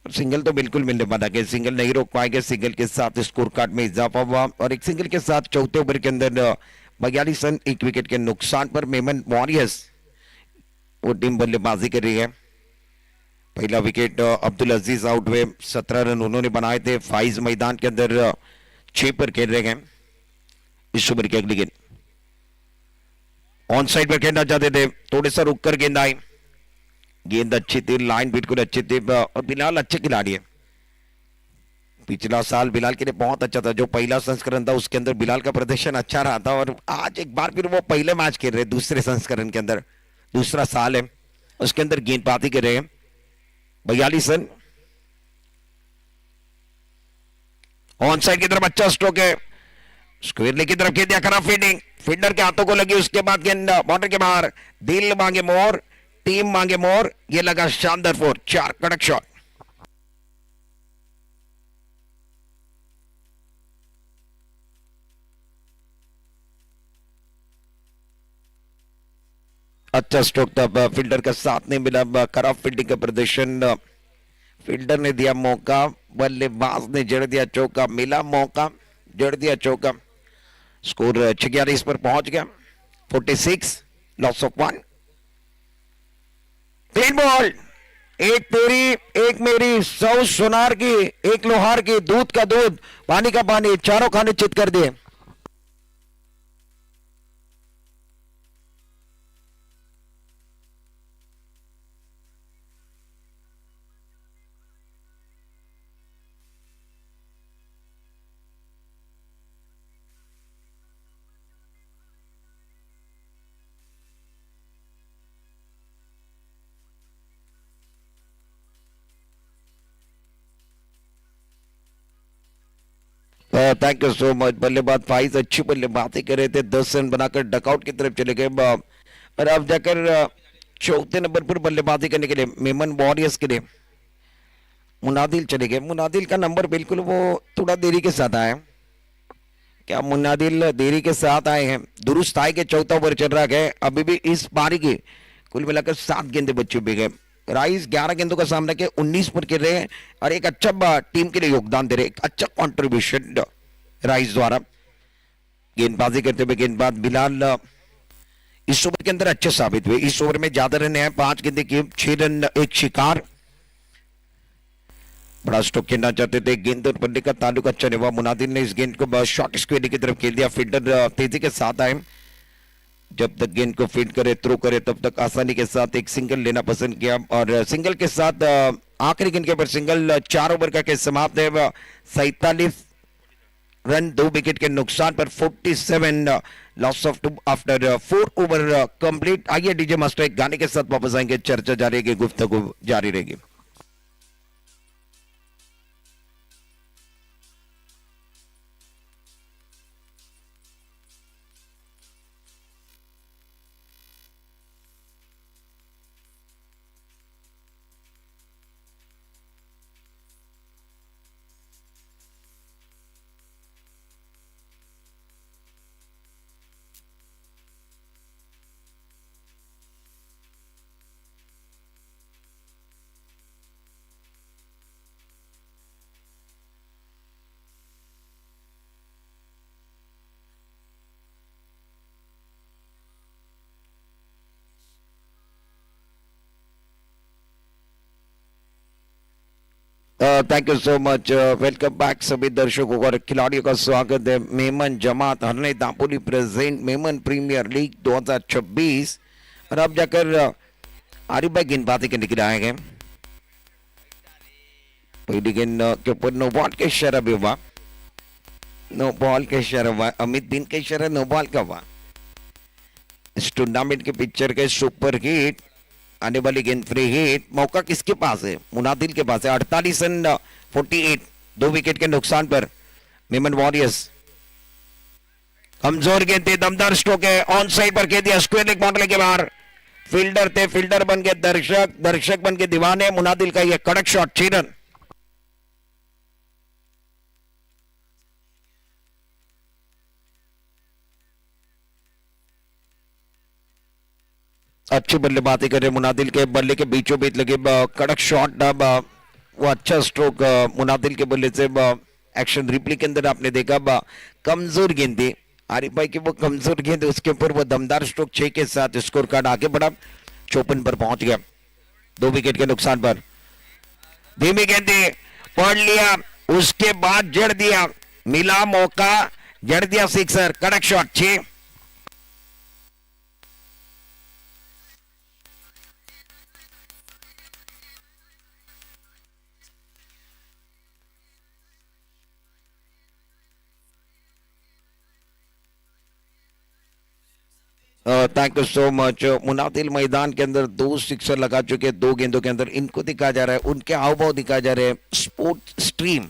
सिंगल तो बिल्कुल मिलने वाला है, सिंगल नहीं रोक पाएंगे। सिंगल के साथ स्कोर कार्ड में इजाफा हुआ और एक सिंगल के साथ चौथे ओवर के अंदर 42 रन 1 विकेट के नुकसान पर मेमन वॉरियर्स वो टीम बल्लेबाजी कर रही है। पहला विकेट अब्दुल अजीज आउट हुए, 17 रन उन्होंने बनाए थे। फाइज मैदान के अंदर 6 पर खेल रहे हैं। इस ओवर की अगली गेंद ऑन साइड पर खेलना चाहते थे, थोड़े सा रुक कर गेंद आई। गेंद अच्छी थी, लाइन बिल्कुल अच्छी थी और बिलाल अच्छे खिलाड़ी है। पिछला साल बिलाल के लिए बहुत अच्छा था, जो पहला संस्करण था उसके अंदर बिलाल का प्रदर्शन अच्छा रहा था और आज एक बार फिर वो पहले मैच खेल रहे दूसरे संस्करण के अंदर, दूसरा साल है उसके अंदर गेंदबाजी कर रहे हैं। 42 रन ऑन साइड की तरफ अच्छा स्ट्रोक है, स्क्वेयरली की तरफ खेल दिया, खराब फील्डिंग, फील्डर के हाथों को लगी। उसके बाद गेंद बॉर्डर के बाहर, दिल मांगे मोर, टीम मांगे मोर, ये लगा शानदार 4, 4 कड़क शॉट। अच्छा स्ट्रोक था, फील्डर का साथ नहीं मिला, खराब फील्डिंग का प्रदर्शन। फील्डर ने दिया मौका, बल्लेबाज ने जड़ दिया चौका, मिला मौका, जड़ दिया चौका। स्कोर 46 पर पहुंच गया। 46 लॉस ऑफ 1। 3 बॉल, एक तेरी एक मेरी, 100 सोनार की एक लोहार की, दूध का दूध पानी का पानी, चारों खाने चित कर दिए। Thank you so much. बल्लेबाज फाइज अच्छी बल्लेबाजी कर रहे थे, 10 रन बनाकर डकआउट की तरफ चले गए और अब जाकर चौथे नंबर पर बल्लेबाजी करने के लिए मेमन वॉरियर्स के लिए मुनादिल चले गए। मुनादिल का नंबर बिल्कुल वो थोड़ा देरी के साथ आया। क्या मुनादिल देरी के साथ आए हैं? दुरुस्त आए के चौथा ओवर चल रहा है, अभी भी इस पारी की कुल मिलाकर 7 गेंदे बच चुके हैं। राइस 11 गेंदों का सामना किया, 19 पर खेल रहे हैं और एक अच्छा टीम के लिए योगदान दे रहे हैं, एक अच्छा कंट्रीब्यूशन राइस द्वारा। गेंदबाजी करते हुए गेंदबाज बिलाल इस ओवर के अंदर अच्छे साबित हुए। इस ओवर में ज्यादा रन है, 5 गेंदें की 6 रन, एक शिकार। बड़ा स्ट्रोक खेलना चाहते थे, गेंद और बल्ले का ताल्लुक अच्छा नहीं हुआ। मुनादिल ने इस गेंद को शॉर्ट स्क्वेयर की तरफ खेल दिया। फील्डर तेजी के साथ आए, जब तक गेंद को फील्ड करे, थ्रो करे, तब तक आसानी के साथ एक सिंगल लेना पसंद किया। और सिंगल के साथ आखिरी गेंद के ऊपर सिंगल, 4 ओवर का खेल समाप्त है। 47 रन, 2 विकेट के नुकसान पर 47 loss of 2 after 4 over complete. आइए डीजे मास्टर एक गाने के साथ वापस आएंगे, चर्चा जारी रहेगी, गुफ्तगू जारी रहेगी। Thank you so much, welcome back सभी दर्शकों और खिलाड़ियों का स्वागत है। Memon Jamat Harnai Dapoli present Memon premiere league 2026। और अब जाकर आरिफ भाई गेंदबाजी के निकल आए हैं। पहली गेंद के ऊपर नो बॉल के इशारा भी हुआ, नो बॉल के इशारा हुआ। अमित दिन के इशारा नो बॉल का हुआ। इस टूर्नामेंट के पिक्चर के सुपर हिट, आने वाली गेंद फ्री हिट। मौका किसके पास है? मुनादिल के पास है। 48 रन 48, 2 विकेट के नुकसान पर मेमन वॉरियर्स। कमजोर गेंद थी, दमदार स्ट्रोक है, ऑन साइड पर कह दिया, स्क्वायर लेग बाउंड्री के बाहर। फील्डर थे, फील्डर बन के दर्शक, दर्शक बन के दीवाने। मुनादिल का यह कड़क शॉट, 6 रन। अच्छी बल्लेबाजी कर रहे मुनादिल के, बल्ले के बीचों बीच लगे कड़क शॉट। वो अच्छा स्ट्रोक मुनादिल के बल्ले से। एक्शन रिप्ले के अंदर आपने देखा कमजोर गेंद थी आरिफ भाई की, वो कमजोर गेंद, उसके ऊपर वो दमदार स्ट्रोक 6 के साथ स्कोर कार्ड आगे बढ़ा, 54 पर पहुंच गया, 2 विकेट के नुकसान पर। धीमी गेंद पढ़ लिया, उसके बाद जड़ दिया, मिला मौका, जड़ दिया सिक्सर, कड़क shot 6। Thank you so much. Munadil मैदान के अंदर 2 सिक्सर लगा चुके, 2 गेंदों के अंदर। इनको दिखाया जा रहा है, उनके हाव भाव दिखाया जा रहे हैं स्पोर्ट स्ट्रीम।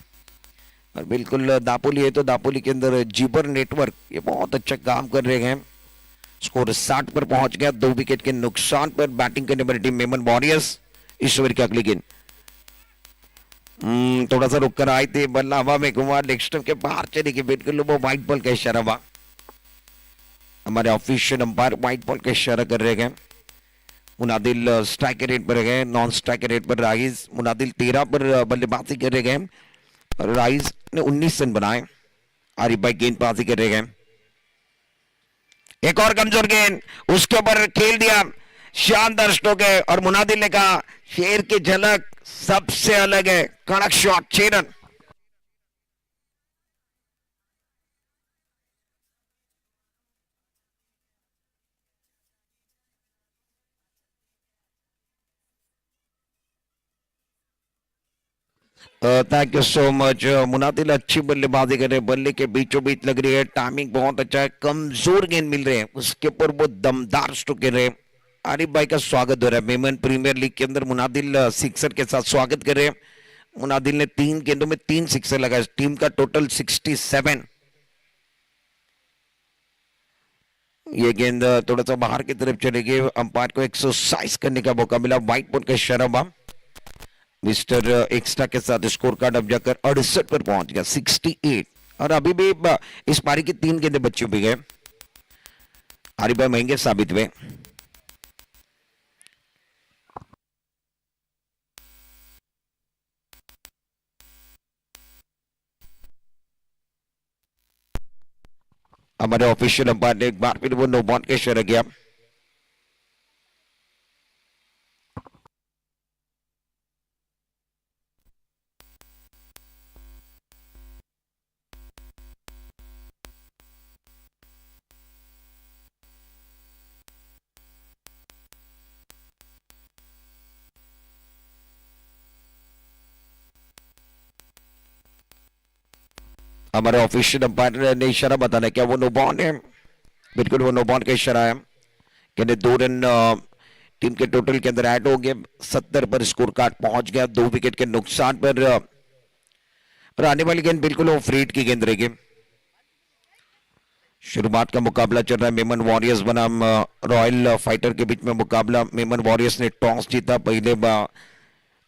और बिल्कुल दापोली है तो दापोली के अंदर जीबर नेटवर्क ये बहुत अच्छा काम कर रहे हैं। स्कोर 60 पर पहुंच गया, 2 विकेट के नुकसान पर बैटिंग करने वाली टीम मेमन वॉरियर्स। इस ओवर की अगली गेंद थोड़ा सा रुक कर आई थी, बल्ला हवा में घुमा, लेग स्टंप के बाहर चली गई, बिल्कुल वो व्हाइट बॉल का इशारा हुआ। हमारे ऑफिशियल अंपायर व्हाइट बॉल का इशारा कर रहे हैं। मुनादिल स्ट्राइक रेट पर गए, नॉन स्ट्राइक रेट पर राइज। मुनादिल 13 पर बल्लेबाजी कर रहे हैं, राइज ने 19 रन बनाए। आरिफ भाई गेंदबाजी कर रहे हैं, एक और कमजोर गेंद, उसके ऊपर खेल दिया, शानदार स्ट्रोक है। और मुनादिल ने कहा शेर की झलक सबसे अलग है, कड़क shot, 6 run. Thank you so much. Munadil अच्छी बल्लेबाजी कर रहे हैं, बल्ले के बीचों बीच लग रही है, टाइमिंग बहुत अच्छा है, कमजोर गेंद मिल रहे हैं, उसके ऊपर वो दमदार स्ट्रोक कर रहे हैं। आरिफ भाई का स्वागत हो रहा है मेमन प्रीमियर लीग के अंदर। मुनादिल सिक्सर के साथ स्वागत कर रहे हैं। मुनादिल ने 3 गेंदों में 3 सिक्सर लगाए, टीम का टोटल 67। ये गेंद थोड़ा सा बाहर की तरफ चलेगी, अंपायर को एक्सरसाइज करने का मौका मिला, व्हाइट बॉल का शराबा। मिस्टर एक्स्ट्रा के साथ स्कोर कार्ड अब जाकर 68 पर पहुंच गया, 68। और अभी भी इस पारी की 3 गेंदें बच्ची भी गए। आरिफ भाई महंगे साबित हुए। हमारे ऑफिशियल अंपायर ने एक बार फिर वो नो बॉल का इशारा किया। हमारे ऑफिशियल अंपायर ने इशारा बताना क्या वो नो बॉल है। बिल्कुल वो नो बॉल का इशारा है। कहते 2 रन टीम के टोटल के अंदर ऐड हो गए। 70 पर स्कोर कार्ड पहुंच गया 2 विकेट के नुकसान पर। और आने वाली गेंद बिल्कुल वो फ्रीड की गेंद रहेगी। शुरुआत का मुकाबला चल रहा है मेमन वॉरियर्स बनाम रॉयल फाइटर के बीच में मुकाबला। मेमन वॉरियर्स ने टॉस जीता, पहले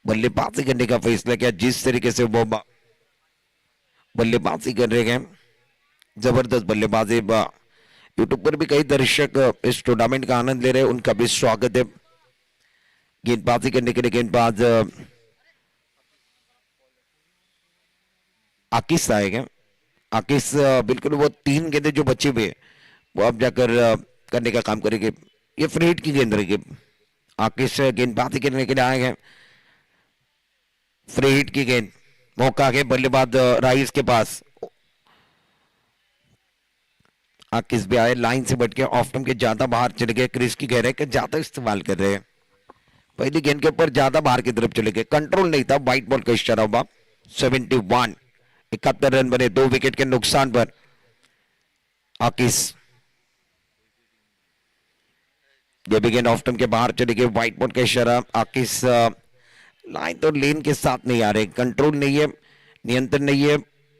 बल्लेबाजी करने का फैसला किया। जिस तरीके से वो बल्लेबाजी कर रहे हैं, जबरदस्त बल्लेबाजी। यूट्यूब पर भी कई दर्शक इस टूर्नामेंट का आनंद ले रहे हैं, उनका भी स्वागत है। गेंदबाजी करने के लिए गेंदबाज आकिस आएगा। आकिस बिल्कुल वो 3 गेंदें जो बची हुई है वो अब जाकर करने का काम करेंगे। ये फ्री हिट की गेंद रहेगी। आकिस गेंदबाजी करने के लिए आए हैं। फ्री हिट की गेंद, मौका है बल्लेबाज राइस के पास। आकिस भी आए, लाइन से बट के ऑफ स्टंप के ज्यादा बाहर चले गए। क्रिस की गहराई का ज्यादा इस्तेमाल कर रहे हैं। पहली गेंद के ऊपर ज्यादा बाहर की तरफ चले गए, कंट्रोल नहीं था। व्हाइट बॉल का इशारा हुआ। 71, 71 रन बने 2 विकेट के नुकसान पर। आकिस ये भी गेंद ऑफ स्टंप के बाहर चले गए। व्हाइट बॉल का इशारा। आकिस लाइन तो लेन के साथ नहीं आ रहे, कंट्रोल नहीं है, नियंत्रण नहीं है।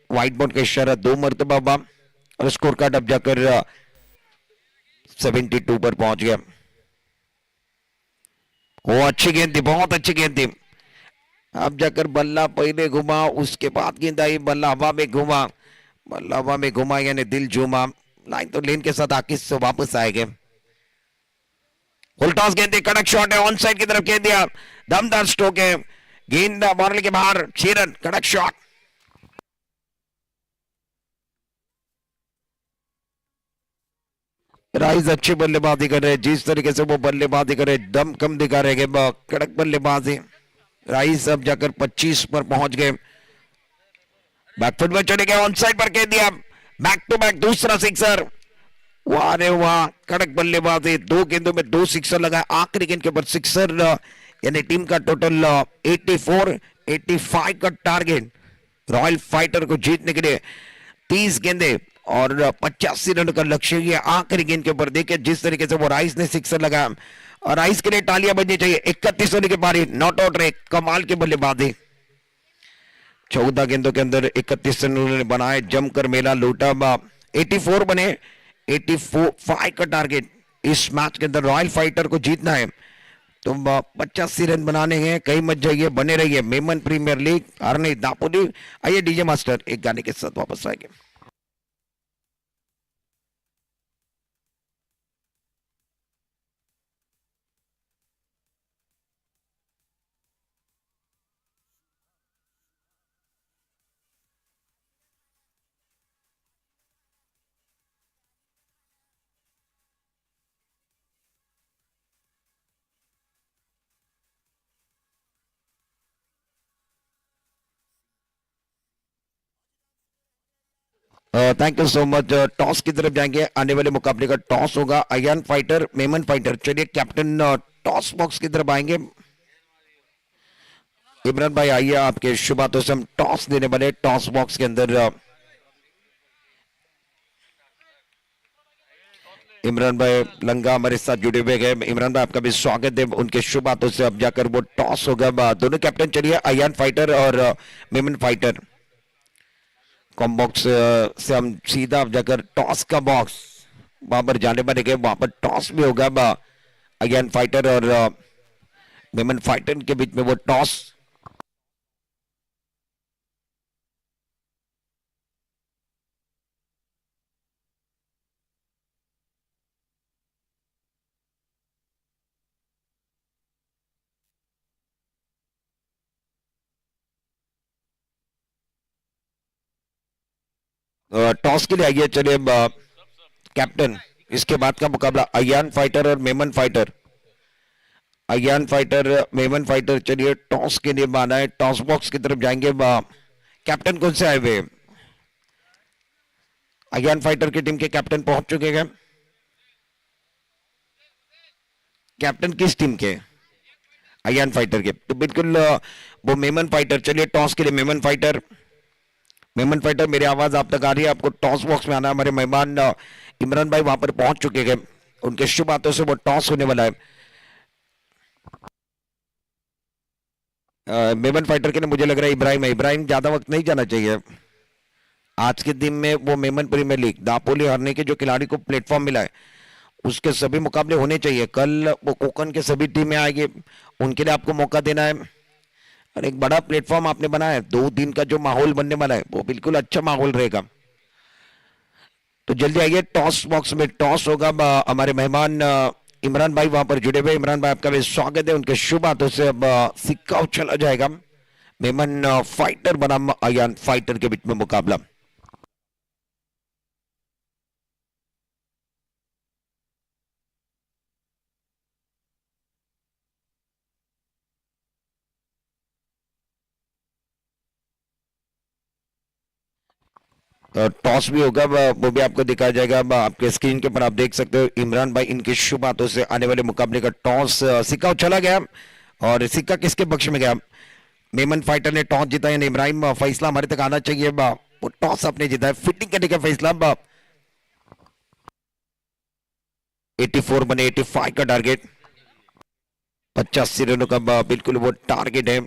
व्हाइट बॉल का इशारा 2 मरतबा और स्कोर कार्ड अब जाकर 72 पर पहुंच गया। वो अच्छी गेंद थी, बहुत अच्छी गेंद थी। अब जाकर बल्ला पहले घुमा, उसके बाद गेंद आई, बल्ला हवा में घुमा। बल्ला हवा में घुमा यानी दिल झूमा। लाइन तो लेन के साथ आकिस से वापस आएंगे। फुल टॉस गेंद थी, कड़क शॉट है, ऑन साइड की तरफ खेल दिया। दमदार स्ट्रोक है, गेंद बॉल के बाहर। 6 रन, कड़क शॉट। राइस अच्छी बल्लेबाजी कर रहे हैं। जिस तरीके से वो बल्लेबाजी कर रहे, दम कम दिखा रहे, कड़क बल्लेबाजी। राइस अब जाकर 25 पर पहुंच गए। बैकफुट में चले गए, ऑन साइड पर कह दिया। बैक टू बैक दूसरा सिक्सर। वाह रे वाह, कड़क बल्लेबाजी। 2 गेंदों में 2 सिक्सर लगाए। आखिरी गेंद के ऊपर सिक्सर, यानी टीम का टोटल 84, 85 का टारगेट रॉयल फाइटर को जीतने के लिए। 30 गेंदे और 85 रन का लक्ष्य। ये आखिरी गेंद के ऊपर देखिए जिस तरीके से वो राइस ने सिक्सर लगाया। और राइस के लिए तालियां बजनी चाहिए। 31 रन की पारी, नॉट आउट रहे, कमाल की बल्लेबाजी। 14 गेंदों के अंदर 31 रन उन्होंने बनाए, जमकर मेला लूटा। 84 बने, 85 का टारगेट इस मैच के अंदर रॉयल फाइटर को जीतना है। तो 85 रन बनाने हैं। कहीं मत जाइए, बने रहिए। मेमन प्रीमियर लीग अरनी दापोली। आइए डीजे मास्टर एक गाने के साथ वापस आएंगे। Thank you so much. Toss की तरफ जाएंगे। आने वाले मुकाबले का टॉस होगा अयन फाइटर मेमन फाइटर। चलिए कैप्टन टॉस बॉक्स की तरफ आएंगे। इमरान भाई आइए, आपके शुभ हाथों से हम टॉस देने वाले। टॉस बॉक्स के अंदर इमरान भाई लंगा हमारे साथ जुड़े हुए हैं। इमरान भाई आपका भी स्वागत है। उनके शुभ हाथों से अब जाकर वो टॉस होगा। दोनों कैप्टन चलिए, अयन फाइटर और मेमन फाइटर। कॉम बॉक्स से हम सीधा अब जाकर टॉस का बॉक्स वहां पर जाने वाले गए। वहां पर टॉस भी होगा अगेन फाइटर और मेमन फाइटर के बीच में वो टॉस। टॉस के लिए आइए। चलिए कैप्टन। इसके बाद का मुकाबला अयान फाइटर और Memon fighter. Ayaan fighter Memon fighter, चलिए टॉस के लिए माना है, टॉस बॉक्स की तरफ जाएंगे। कैप्टन कौन से आए हुए? अयान फाइटर की टीम के कैप्टन पहुंच चुके हैं। कैप्टन किस टीम के? अयान फाइटर के। तो बिल्कुल वो मेमन फाइटर, चलिए टॉस के लिए मेमन फाइटर। मेमन फाइटर, मेरी आवाज आप तक आ रही है? आपको टॉस बॉक्स में आना है। हमारे मेहमान इमरान भाई वहां पर पहुंच चुके हैं, उनके शुभ हाथों से वो टॉस होने वाला है। मेमन फाइटर के लिए मुझे लग रहा है इब्राहिम है। इब्राहिम, ज्यादा वक्त नहीं जाना चाहिए। आज के दिन में वो मेमन प्रीमियर लीग दापोली हारने के जो खिलाड़ी को प्लेटफॉर्म मिला है, उसके सभी मुकाबले होने चाहिए। कल वो कोकन के सभी टीमें आएगी, उनके लिए आपको मौका देना है और एक बड़ा प्लेटफॉर्म आपने बनाया है। 2 दिन का जो माहौल बनने वाला है वो बिल्कुल अच्छा माहौल रहेगा। तो जल्दी आइए, टॉस बॉक्स में टॉस होगा। हमारे मेहमान इमरान भाई वहां पर जुड़े हुए। इमरान भाई, आपका भी स्वागत है। उनके शुभ हाथों से अब सिक्का उछला जाएगा। मेमन फाइटर बनाम अयान फाइटर के बीच में मुकाबला। टॉस भी होगा, वो भी आपको दिखाया जाएगा। आपके स्क्रीन के ऊपर आप देख सकते हो इमरान भाई, इनके शुभ हाथों से आने वाले मुकाबले का टॉस, सिक्का उछला गया और सिक्का किसके पक्ष में गया? मेमन फाइटर ने टॉस जीता है। इब्राहिम, फैसला हमारे तक आना चाहिए। वो टॉस आपने जीता है, फील्डिंग करने का फैसला। 84 बने, 85 का टारगेट, 85 रनों का बिल्कुल वो टारगेट है।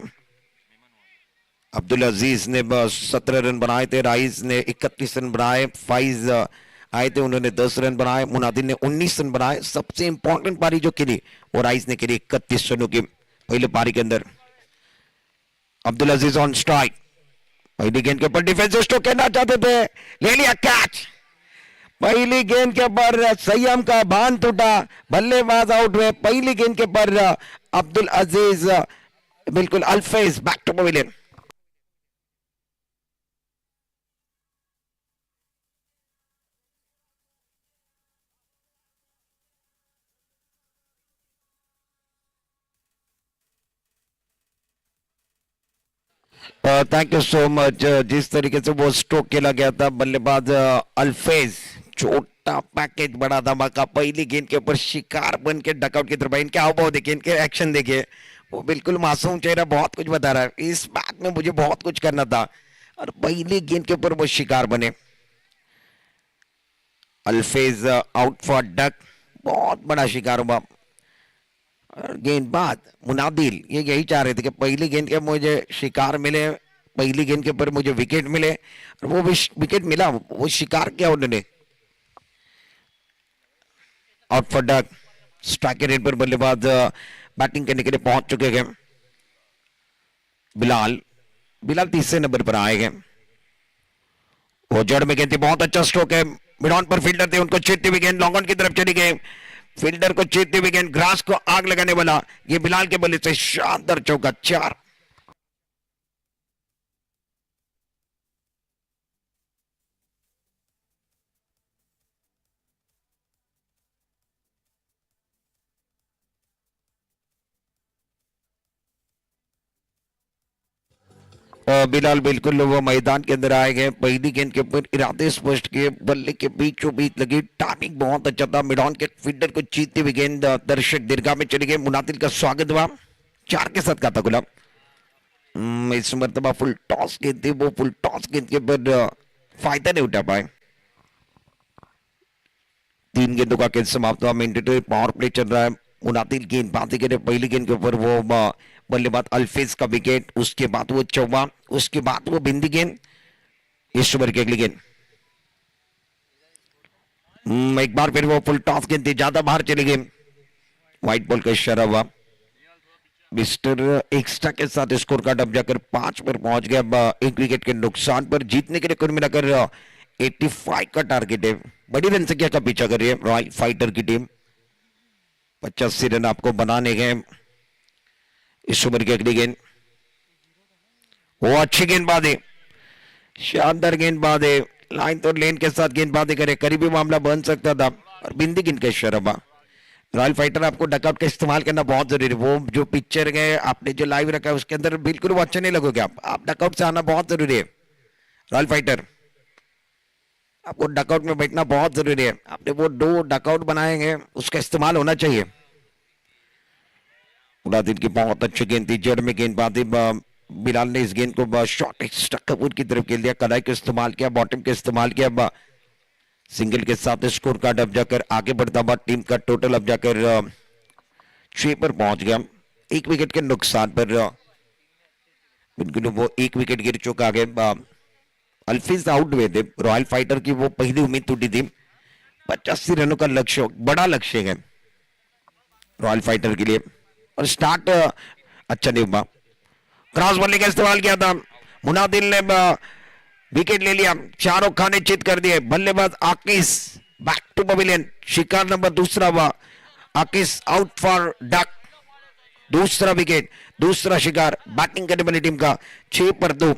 अब्दुल अजीज ने 17 रन बनाए थे, राइस ने 31 रन बनाए, फाइज आए थे, उन्होंने 10 रन बनाए, मुनादिर ने 19 रन बनाए। सबसे इंपॉर्टेंट पारी जो खेली वो राइस ने खेली 31 रनों की पहले पारी के अंदर। अब्दुल अजीज ऑन स्ट्राइक, पहली गेंद के ऊपर डिफेंसिव स्ट्रोक कहना चाहते थे, ले लिया कैच। पहली गेंद के ऊपर संयम का भान टूटा, बल्लेबाज आउट हुए। पहली गेंद के ऊपर अब्दुल अजीज, बिल्कुल Alfaiz back to pavilion. Thank you so much. जिस तरीके से वो स्ट्रोक खेला गया था, बल्लेबाज अल्फेज, छोटा पैकेज बड़ा धमाका। पहली गेंद के ऊपर शिकार बन के डकआउट की तरफ। इनके हाव देखिए, इनके एक्शन देखिए, वो बिल्कुल मासूम चेहरा बहुत कुछ बता रहा है। इस बात में मुझे बहुत कुछ करना था और पहली गेंद के ऊपर वो शिकार बने। अल्फेज आउट फॉर डक, बहुत बड़ा शिकार हुआ। और गेंदबाज मुनादिल ये यही चाह रहे थे कि पहली गेंद के मुझे शिकार मिले, पहली गेंद के ऊपर मुझे विकेट मिले, और वो विकेट मिला। वो शिकार किया उन्होंने। Out for duck, strike rate पर बल्लेबाज बैटिंग करने के लिए पहुंच चुके हैं। बिलाल, बिलाल तीसरे नंबर पर आए हैं। वो जड़ में गेंद थी, बहुत अच्छा स्ट्रोक है। मिड ऑन पर फील्डर थे, उनको चीरती हुई गेंद लॉन्ग ऑन की तरफ चली गई। फील्डर को चीरती हुई गेंद, ग्रास को आग लगाने वाला ये बिलाल के बल्ले से शानदार चौका, 4। बिलाल बिल्कुल वो मैदान के अंदर आए गए। पहली गेंद के ऊपर इरादे स्पष्ट किए, बल्ले के बीचों बीच लगी, टाइमिंग बहुत अच्छा था। मिड ऑन के फील्डर को चीरती हुई गेंद दर्शक दीर्घा में चली गई। मुनादिल का स्वागत हुआ, 4 के साथ खाता गुलाब। इस मरतबा फुल टॉस गेंद थी, वो फुल टॉस गेंद के ऊपर फायदा नहीं उठा पाए। 3 गेंदों का खेल समाप्त हुआ। मैंडेटरी पावर प्ले चल रहा है। मुनादिल गेंदबाजी के लिए पहली गेंद के ऊपर वो बल्लेबाज अल्फेज का विकेट, उसके बाद वो चौवा, उसके बाद वो बिंदी गेंद। इस ओवर की अगली गेंद एक बार फिर वो फुल टॉस गेंद थी, ज्यादा बाहर चली गई। व्हाइट बॉल का इशारा हुआ। मिस्टर एक्स्ट्रा के साथ स्कोर कार्ड अब जाकर 5 पर पहुंच गया। अब एक विकेट के नुकसान पर जीतने के लिए कुल मिलाकर 85 का टारगेट है। बड़ी रन संख्या का पीछा कर रही है रॉयल फाइटर की टीम। 85 रन आपको बनाने गए। इस ओवर की अगली गेंद, वो अच्छी गेंदबाजी, शानदार गेंदबाजी, लाइन तो लेन के साथ गेंदबाजी करे, करीबी मामला बन सकता था और बिंदी गिन के शरबा। रॉयल फाइटर आपको डकआउट का इस्तेमाल करना बहुत जरूरी है। वो जो पिक्चर है आपने जो लाइव रखा है उसके अंदर बिल्कुल वो अच्छे नहीं लगोगे आप डकआउट से आना बहुत जरूरी है। रॉयल फाइटर आपको डकआउट में बैठना बहुत जरूरी है। आपने वो 2 डकआउट बनाएंगे उसका इस्तेमाल होना चाहिए। मुरादिन की बहुत अच्छी गेंद थी, जड़ में गेंदबाजी बिलाल ने इस गेंद को शॉर्ट स्टक कपूर की तरफ खेल दिया, कलाई का इस्तेमाल किया, बॉटम का इस्तेमाल किया, सिंगल के साथ स्कोर कार्ड अब जाकर आगे बढ़ता हुआ टीम का टोटल अब जाकर 6 पर पहुंच गया। 1 विकेट के नुकसान पर बिल्कुल वो 1 विकेट गिर चुका है। अल्फीज आउट हुए थे, रॉयल फाइटर की वो पहली उम्मीद टूटी थी। 85 रनों का लक्ष्य, बड़ा लक्ष्य है रॉयल फाइटर के लिए और स्टार्ट अच्छा नहीं हुआ। क्रॉस बॉलिंग का इस्तेमाल किया था, मुनादिल ने विकेट ले लिया, चारों खाने चित कर दिए। बल्लेबाज आकिस बैक टू पवेलियन, शिकार नंबर दूसरा हुआ, आकिस आउट फॉर डक, दूसरा विकेट, दूसरा शिकार बैटिंग करने वाली टीम का 6 पर 2।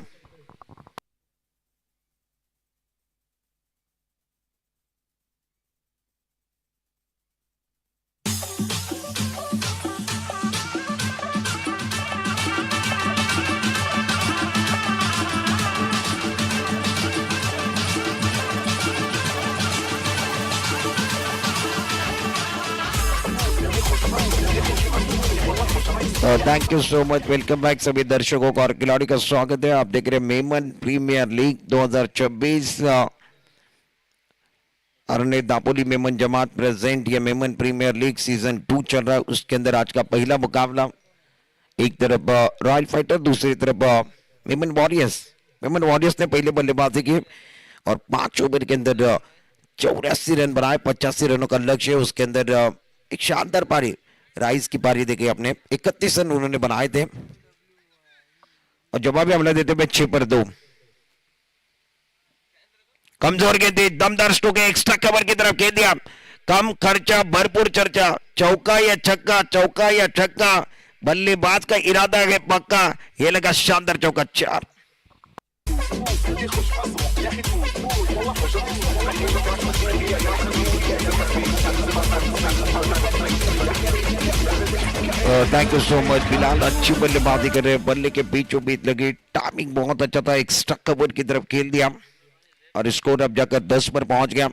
Thank you so much, welcome back सभी दर्शकों को और खिलाड़ी का स्वागत है। आप देख रहे हैं मेमन प्रीमियर लीग 2024 अरने दापोली मेमन जमात प्रेजेंट। ये मेमन प्रीमियर लीग सीजन 2 चल रहा है, उसके अंदर आज का पहला मुकाबला, एक तरफ रॉयल फाइटर, दूसरी तरफ मेमन वॉरियर्स। मेमन वॉरियर्स ने पहले बल्लेबाजी की और 5 ओवर के अंदर 84 रन बनाए, 85 रनों का लक्ष्य है। उसके अंदर एक शानदार पारी, राइस की पारी देखी आपने, 31 रन उन्होंने बनाए थे और जवाबी हमला देते हुए 6 पर 2। कमजोर गेंद थी, दमदार स्ट्रोक एक्स्ट्रा कवर की तरफ खेल दिया, कम खर्चा भरपूर चर्चा, चौका या छक्का, चौका या छक्का, बल्लेबाज का इरादा है पक्का, ये लगा शानदार चौका, 4। Thank you so much Bilal, अच्छी बल्लेबाजी कर रहे हैं, बल्ले के बीचों बीच लगी, टाइमिंग बहुत अच्छा था, एक्स्ट्रा कवर की तरफ खेल दिया और स्कोर अब जाकर 10 पर पहुंच गया।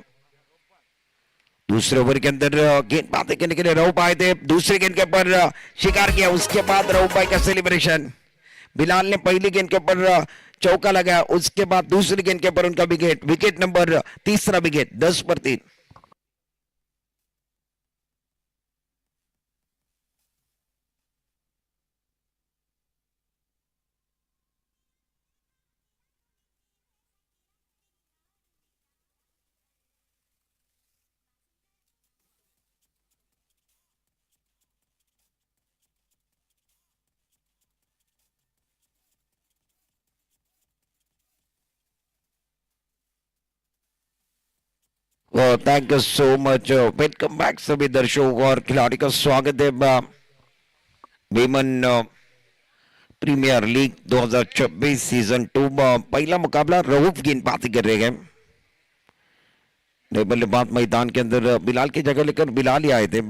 दूसरे ओवर के अंदर गेंदबाजी करने के लिए रऊफ आए थे, दूसरी गेंद के ऊपर शिकार किया, उसके बाद रऊफ भाई का सेलिब्रेशन। बिलाल ने पहली गेंद के ऊपर चौका लगाया, उसके बाद दूसरी गेंद के ऊपर उनका विकेट, विकेट नंबर तीसरा विकेट, 10 पर 3। Thank you so much, welcome back सभी दर्शकों और खिलाड़ी का स्वागत है वेमन प्रीमियर लीग 2026 सीजन 2 पहला मुकाबला रऊफ गेंदबाजी कर रहे हैं। नए बल्लेबाज मैदान के अंदर बिलाल की जगह लेकर बिलाल ही आए थे।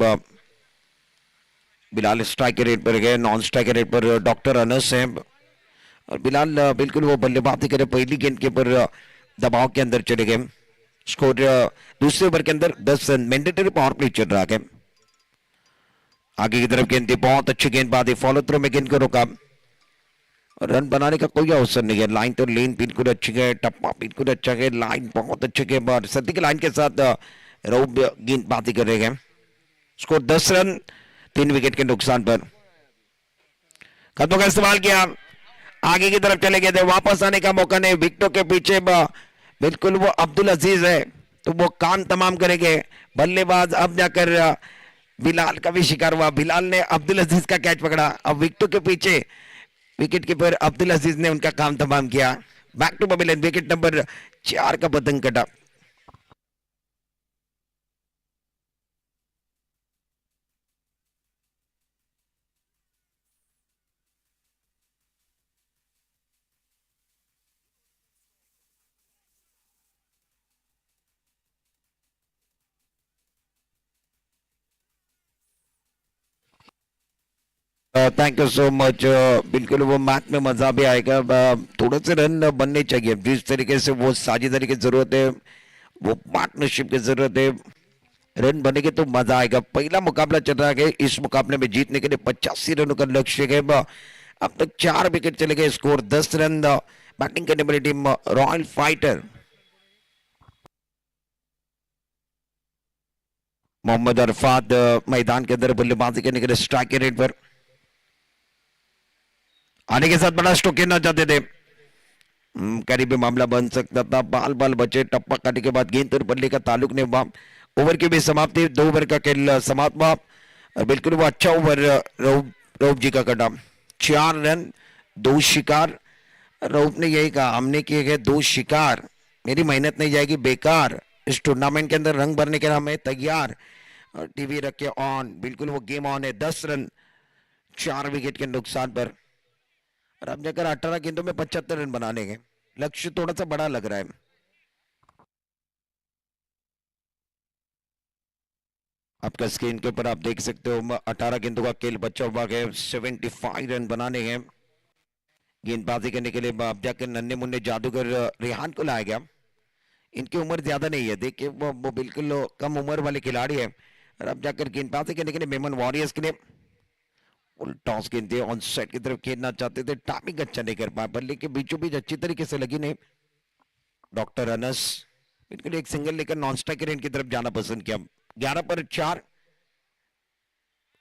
बिलाल स्ट्राइक रेट पर गए, नॉन स्ट्राइक रेट पर डॉक्टर अनस हैं और बिलाल बिल्कुल वो बल्लेबाजी करे, पहली गेंद के ऊपर दबाव के अंदर चले गए। स्कोर दूसरे ओवर के अंदर 10 रन, मैंडेटरी पावर प्ले चल रहा है। आगे की तरफ गेंद थी, बहुत अच्छी गेंदबाजी, फॉलो थ्रो में गेंद को रोका और रन बनाने का कोई अवसर नहीं है। लाइन तो लेन बिल्कुल अच्छी है, टप्पा बिल्कुल अच्छा है, लाइन बहुत अच्छे के बाद सदी की लाइन के साथ रऊफ गेंदबाजी कर रहे हैं। स्कोर 10 रन 3 विकेट के नुकसान पर। कदमों का इस्तेमाल किया, आगे की तरफ चले गए थे, वापस आने का मौका नहीं, विकेटों के पीछे बिल्कुल वो अब्दुल अजीज है तो वो काम तमाम करेंगे। बल्लेबाज अब जाकर बिलाल का भी शिकार हुआ, बिलाल ने अब्दुल अजीज का कैच पकड़ा, अब विकेटों के पीछे विकेट कीपर अब्दुल अजीज ने उनका काम तमाम किया। Back to pavilion, wicket number 4 का पतंग कटा। Thank you so much. बिल्कुल वो मैच में मजा भी आएगा। थोड़े से रन बनने चाहिए, जिस तरीके से वो साझेदारी की जरूरत है, वो पार्टनरशिप की जरूरत है, रन बनेंगे तो मजा आएगा। पहला मुकाबला चल रहा है, इस मुकाबले में जीतने के लिए 85 रनों का लक्ष्य है। अब तक 4 विकेट चले गए, स्कोर 10 रन। बैटिंग करने वाली team royal fighter. Mohammad Arfat मैदान के अंदर बल्लेबाजी करने के लिए स्ट्राइक रेट पर आने के साथ बड़ा स्ट्रोक खेलना चाहते थे। करीबी मामला बन सकता था। बाल बाल बचे, टप्पा काटने के बाद गेंद और बल्ले का ताल्लुक ने ओवर की भी समाप्ति। 2 ओवर का खेल समाप्त हुआ। बिल्कुल वो अच्छा ओवर रऊफ जी का कटा। 4 रन 2 शिकार। रऊफ ने यही कहा, हमने किए गए 2 शिकार, मेरी मेहनत नहीं जाएगी बेकार। इस टूर्नामेंट के अंदर रंग भरने के लिए हमें तैयार। टीवी रख के ऑन, बिल्कुल वो गेम ऑन है। 10 रन 4 विकेट के नुकसान पर। और अब जाकर 18 गेंदों में 75 रन बनाने के लक्ष्य थोड़ा सा बड़ा लग रहा है। आपका स्क्रीन के ऊपर आप देख सकते हो 18 गेंदों का खेल बचा हुआ है। 75 रन बनाने हैं। गेंदबाजी करने के लिए अब जाकर नन्हे मुन्ने जादूगर रेहान को लाया गया। इनकी उम्र ज्यादा नहीं है, देखिए वो बिल्कुल कम उम्र वाले खिलाड़ी है। और अब जाकर गेंदबाजी करने के लिए मेमन वॉरियर्स के लिए टॉस गेंद दिए, ऑन साइड की तरफ खेलना चाहते थे, टाइमिंग अच्छा नहीं कर पाए। बल्ले के बीचों बीच अच्छी तरीके से लगी नहीं। डॉक्टर अनस बिल्कुल एक सिंगल लेकर नॉन स्ट्राइक रेंज की तरफ जाना पसंद किया। 11 पर 4,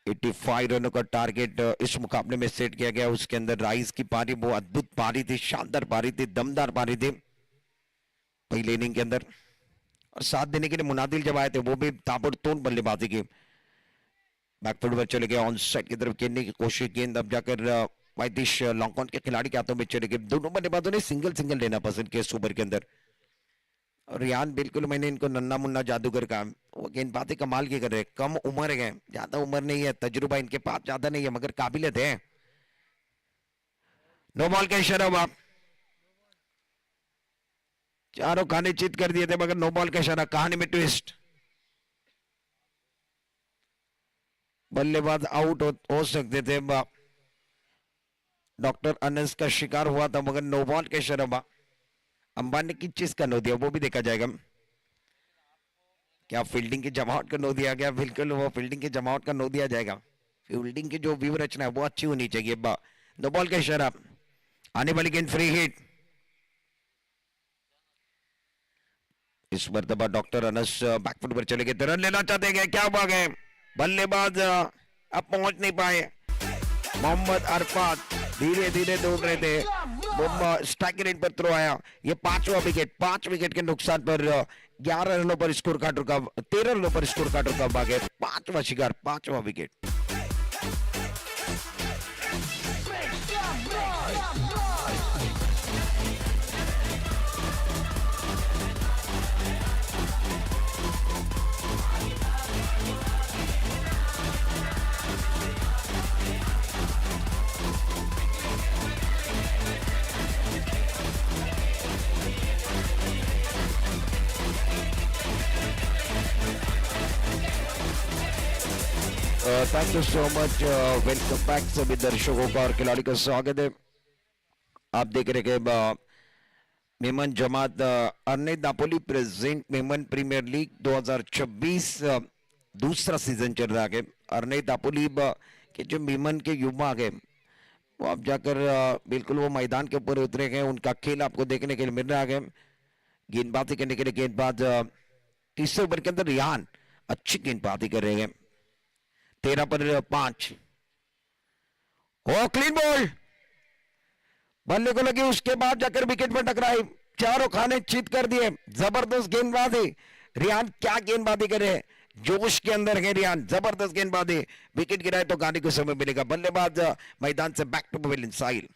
85 रनों का टारगेट इस मुकाबले में सेट किया गया। उसके अंदर राइस की पारी, वो अद्भुत पारी थी, शानदार पारी थी, दमदार पारी थी पहले इनिंग के अंदर। और साथ देने के लिए मुनादिल जब आए थे, वो भी ताबड़तोड़ बल्लेबाजी की। बैकफुट पर चले गए, ऑन साइड की तरफ खेलने की कोशिश। गेंद अब जाकर वाइदिश लॉन्ग ऑन के खिलाड़ी के हाथों में चले गए। दोनों बल्लेबाजों ने सिंगल सिंगल लेना पसंद किया इस ओवर के अंदर। और रियान बिल्कुल, मैंने इनको नन्ना मुन्ना जादूगर का, वो गेंदबाजी कमाल की कर रहे हैं। कम उम्र है, ज्यादा उम्र नहीं है, तजुर्बा इनके पास ज्यादा नहीं है, मगर काबिलियत है। नो बॉल का इशारा हुआ। चारों खाने चित कर दिए थे, मगर नो बॉल का इशारा। कहानी में ट्विस्ट, बल्लेबाज आउट हो सकते थे। डॉक्टर अनस का शिकार हुआ था, मगर नो बॉल का इशारा हुआ। अंबानी ने किस चीज का नो दिया वो भी देखा जाएगा। क्या फील्डिंग की जमावट का नो दिया गया? बिल्कुल वो फील्डिंग की जमावट का नो दिया जाएगा। फील्डिंग की जो व्यू रचना है वो अच्छी होनी चाहिए। नो बॉल का इशारा। आने वाली गेंद फ्री हिट। इस मरतबा डॉक्टर अनस बैकफुट पर चले गए, रन लेना चाहते हैं, क्या हुआ गए? बल्लेबाज अब पहुंच नहीं पाए। मोहम्मद अरफात धीरे धीरे दौड़ रहे थे, स्ट्राइक रेट पर थ्रो आया। ये 5वां विकेट, 5 विकेट के नुकसान पर 11 रनों पर स्कोर कार्ड रुका, 13 रनों पर स्कोर कार्ड रुका भागे। 5वां शिकार, 5वां wicket. Thank you so much. Welcome back सभी दर्शकों का और खिलाड़ी का स्वागत है। आप देख रहे हैं Memon Jamat Harnai Dapoli present Memon premiere league 2026 दूसरा सीजन चल रहा है। अर्ने नापोली के जो मेमन के युवा है, वो अब जाकर बिल्कुल वो मैदान के ऊपर उतरे गए। उनका खेल आपको देखने के लिए मिल रहा है। गेंदबाजी करने के लिए गेंदबाज तीसरे ओवर के अंदर रियान अच्छी गेंदबाजी कर रहे हैं। 13 पर 5, ओ क्लीन बॉल, बल्ले को लगी, उसके बाद जाकर विकेट पर टकराई। चारों खाने चित कर दिए। जबरदस्त गेंदबाजी। रियान क्या गेंदबाजी करे, जोश के अंदर है रियान, जबरदस्त गेंदबाजी। विकेट गिराए तो गाने को समय मिलेगा। बल्लेबाज मैदान से बैक टू पवेलियन साहिल।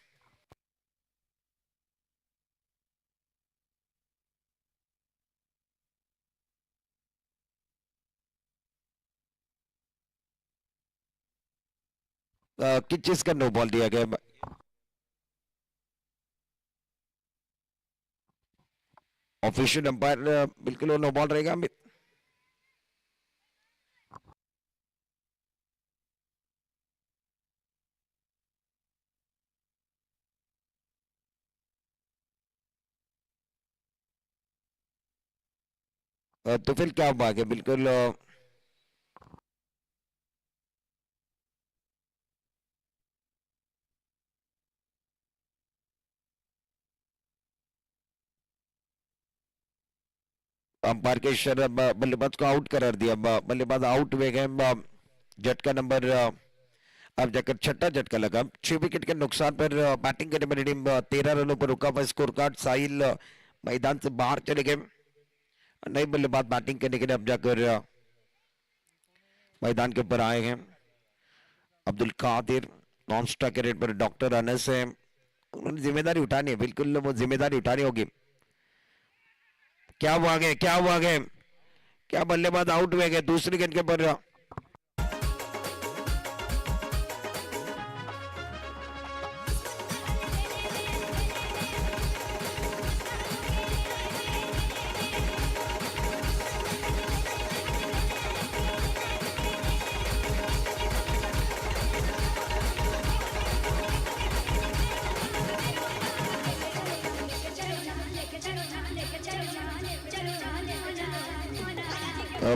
किस चीज का नो बॉल दिया गया? ऑफिशियल अंपायर बिल्कुल वो नो बॉल रहेगा। तो फिर क्या भाग है बिल्कुल अंपायर के इशारे बल्लेबाज को आउट करार दिया बल्लेबाज आउट हुए गए झटका नंबर अब जाकर छठा झटका लगा 6 विकेट के नुकसान पर बैटिंग करने वाली टीम 13 रनों पर रुका हुआ स्कोर कार्ड साहिल मैदान से बाहर चले गए नई बल्लेबाज बैटिंग करने के लिए अब जाकर मैदान के ऊपर आए हैं Abdul Qadir non strike rate पर डॉक्टर अनस है उन्होंने जिम्मेदारी उठानी है बिल्कुल वो जिम्मेदारी उठानी होगी क्या हुआ गए क्या हुआ गए क्या बल्लेबाज आउट हुए गए दूसरी गेंद के ऊपर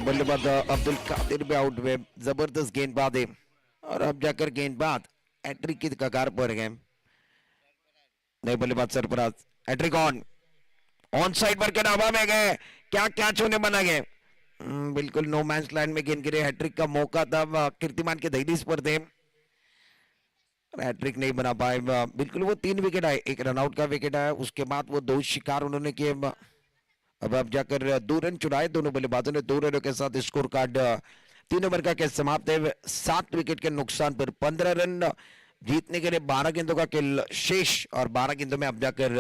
बल्लेबाज अब्दुल कादिर भी आउट हुए जबरदस्त गेंदबाज है और अब जाकर गेंदबाज हैट्रिक की कगार पर गए नए बल्लेबाज सरफराज हैट्रिक ऑन साइड पर के हवा में गए क्या कैच होने बना गए बिल्कुल नो मैच लाइन में गेंद गिरे हैट्रिक का मौका था कीर्तिमान के दहलीज पर थे हैट्रिक नहीं बना पाए बिल्कुल वो 3 विकेट आए एक रनआउट का विकेट आया उसके बाद वो 2 शिकार उन्होंने किए अब जाकर 2 रन चुराए दोनों बल्लेबाजों ने 2 रनों के साथ स्कोर कार्ड 3 ओवर का खेल समाप्त है 7 विकेट के नुकसान पर 15 रन जीतने के लिए 12 गेंदों का खेल शेष और 12 गेंदों में अब जाकर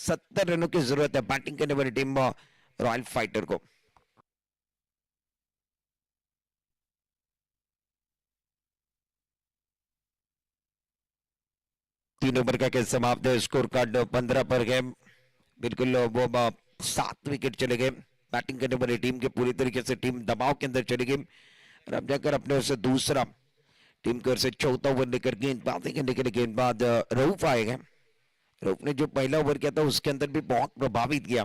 70 रनों की जरूरत है बैटिंग करने वाली टीम रॉयल फाइटर को 3 ओवर का खेल समाप्त है स्कोर कार्ड 15 पर गए बिल्कुल वो 7 विकेट चले गए बैटिंग करने वाली टीम के पूरी तरीके से टीम दबाव के अंदर चली गई और अब जाकर अपने ओर से दूसरा टीम की ओर से चौथा ओवर लेकर गेंदबाजी करने के लिए गेंदबाज रऊफ आएगा रऊफ ने जो पहला ओवर किया था उसके अंदर भी बहुत प्रभावित किया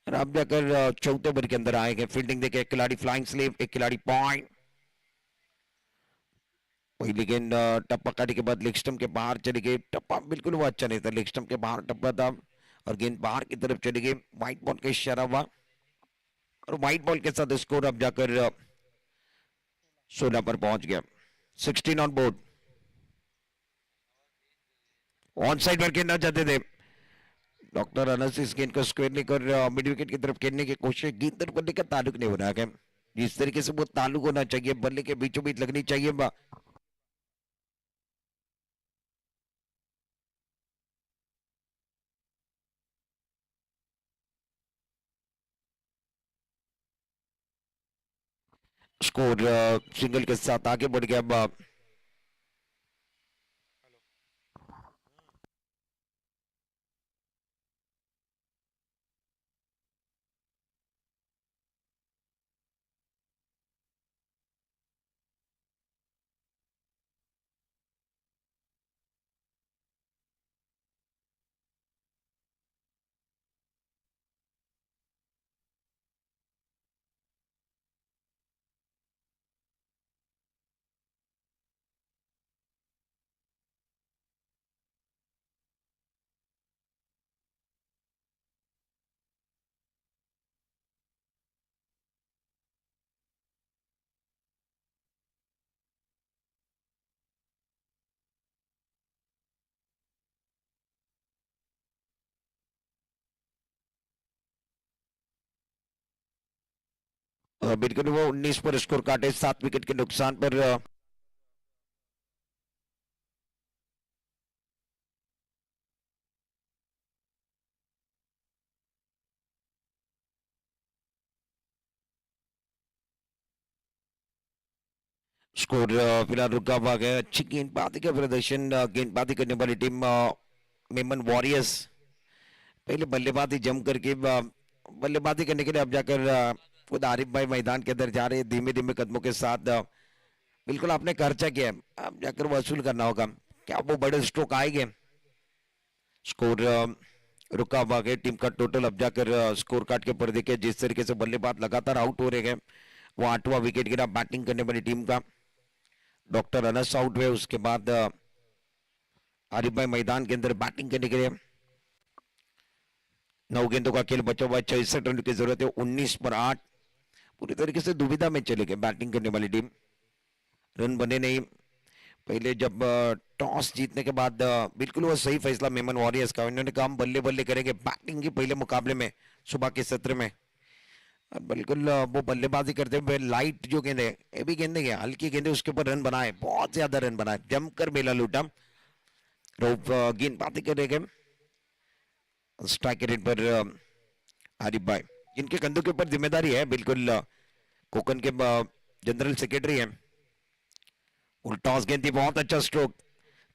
और अब जाकर चौथे ओवर के अंदर आएंगे फील्डिंग देखे एक खिलाड़ी फ्लाइंग स्लीप एक खिलाड़ी पॉइंट पहली गेंद टप्पा काटने के बाद लेग स्टंप के बाहर चली गई टप्पा बिल्कुल वो अच्छा नहीं था लेग स्टंप के बाहर टप्पा था और गेंद बाहर की तरफ चली गई व्हाइट बॉल का इशारा हुआ और व्हाइट बॉल के साथ स्कोर अब जाकर 16 पर पहुंच गया 16 ऑन बोर्ड ऑन साइड पर खेलना चाहते थे डॉक्टर अनस इस गेंद को स्क्वायर नहीं कर मिड विकेट की तरफ खेलने की कोशिश गेंद पर बल्ले का ताल्लुक नहीं बना है जिस तरीके से वो ताल्लुक होना चाहिए बल्ले के बीचों बीच लगनी चाहिए स्कोर सिंगल के साथ आगे बढ़ गया बिल्कुल वो 19 पर स्कोर काटे 7 विकेट के नुकसान पर स्कोर फिलहाल रुका हुआ है अच्छी गेंदबाजी का प्रदर्शन गेंदबाजी करने वाली टीम मेमन वॉरियर्स पहले बल्लेबाजी जम करके बल्लेबाजी करने के लिए अब जाकर खुद आरिफ भाई मैदान के अंदर जा रहे हैं धीमे धीमे कदमों के साथ बिल्कुल आपने खर्चा किया है अब जाकर वसूल करना होगा क्या वो बड़े स्ट्रोक आएंगे स्कोर रुका हुआ है टीम का टोटल। अब जाकर स्कोर कार्ड के ऊपर देखिए जिस तरीके से बल्लेबाज लगातार आउट हो रहे हैं, वो 8वां विकेट गिरा बैटिंग करने वाली टीम का। डॉक्टर अनस आउट हुए, उसके बाद आरिफ भाई मैदान के अंदर बैटिंग करने के लिए। 9 गेंदों का खेल बचा हुआ है, 66 रन की जरूरत है, 19 पर 8। पूरी तरीके से दुविधा में चले गए बैटिंग करने वाली टीम, रन बने नहीं। पहले जब टॉस जीतने के बाद बिल्कुल वो सही फैसला मेमन वॉरियर्स का, इन्होंने कहा हम बल्ले बल्ले करेंगे बैटिंग की पहले मुकाबले में सुबह के सत्र में। और बिल्कुल वो बल्लेबाजी करते हुए लाइट जो गेंदे, ये भी गेंदे क्या हल्की गेंदे, उसके ऊपर रन बनाए, बहुत ज्यादा रन बनाए, जमकर बेला लूटा। रऊफ गेंदबाजी कर रहे स्ट्राइक रेट पर आरिफ भाई, जिनके कंधों के ऊपर जिम्मेदारी है बिल्कुल कोकन के जनरल सेक्रेटरी है। टॉस गेंद थी, बहुत अच्छा स्ट्रोक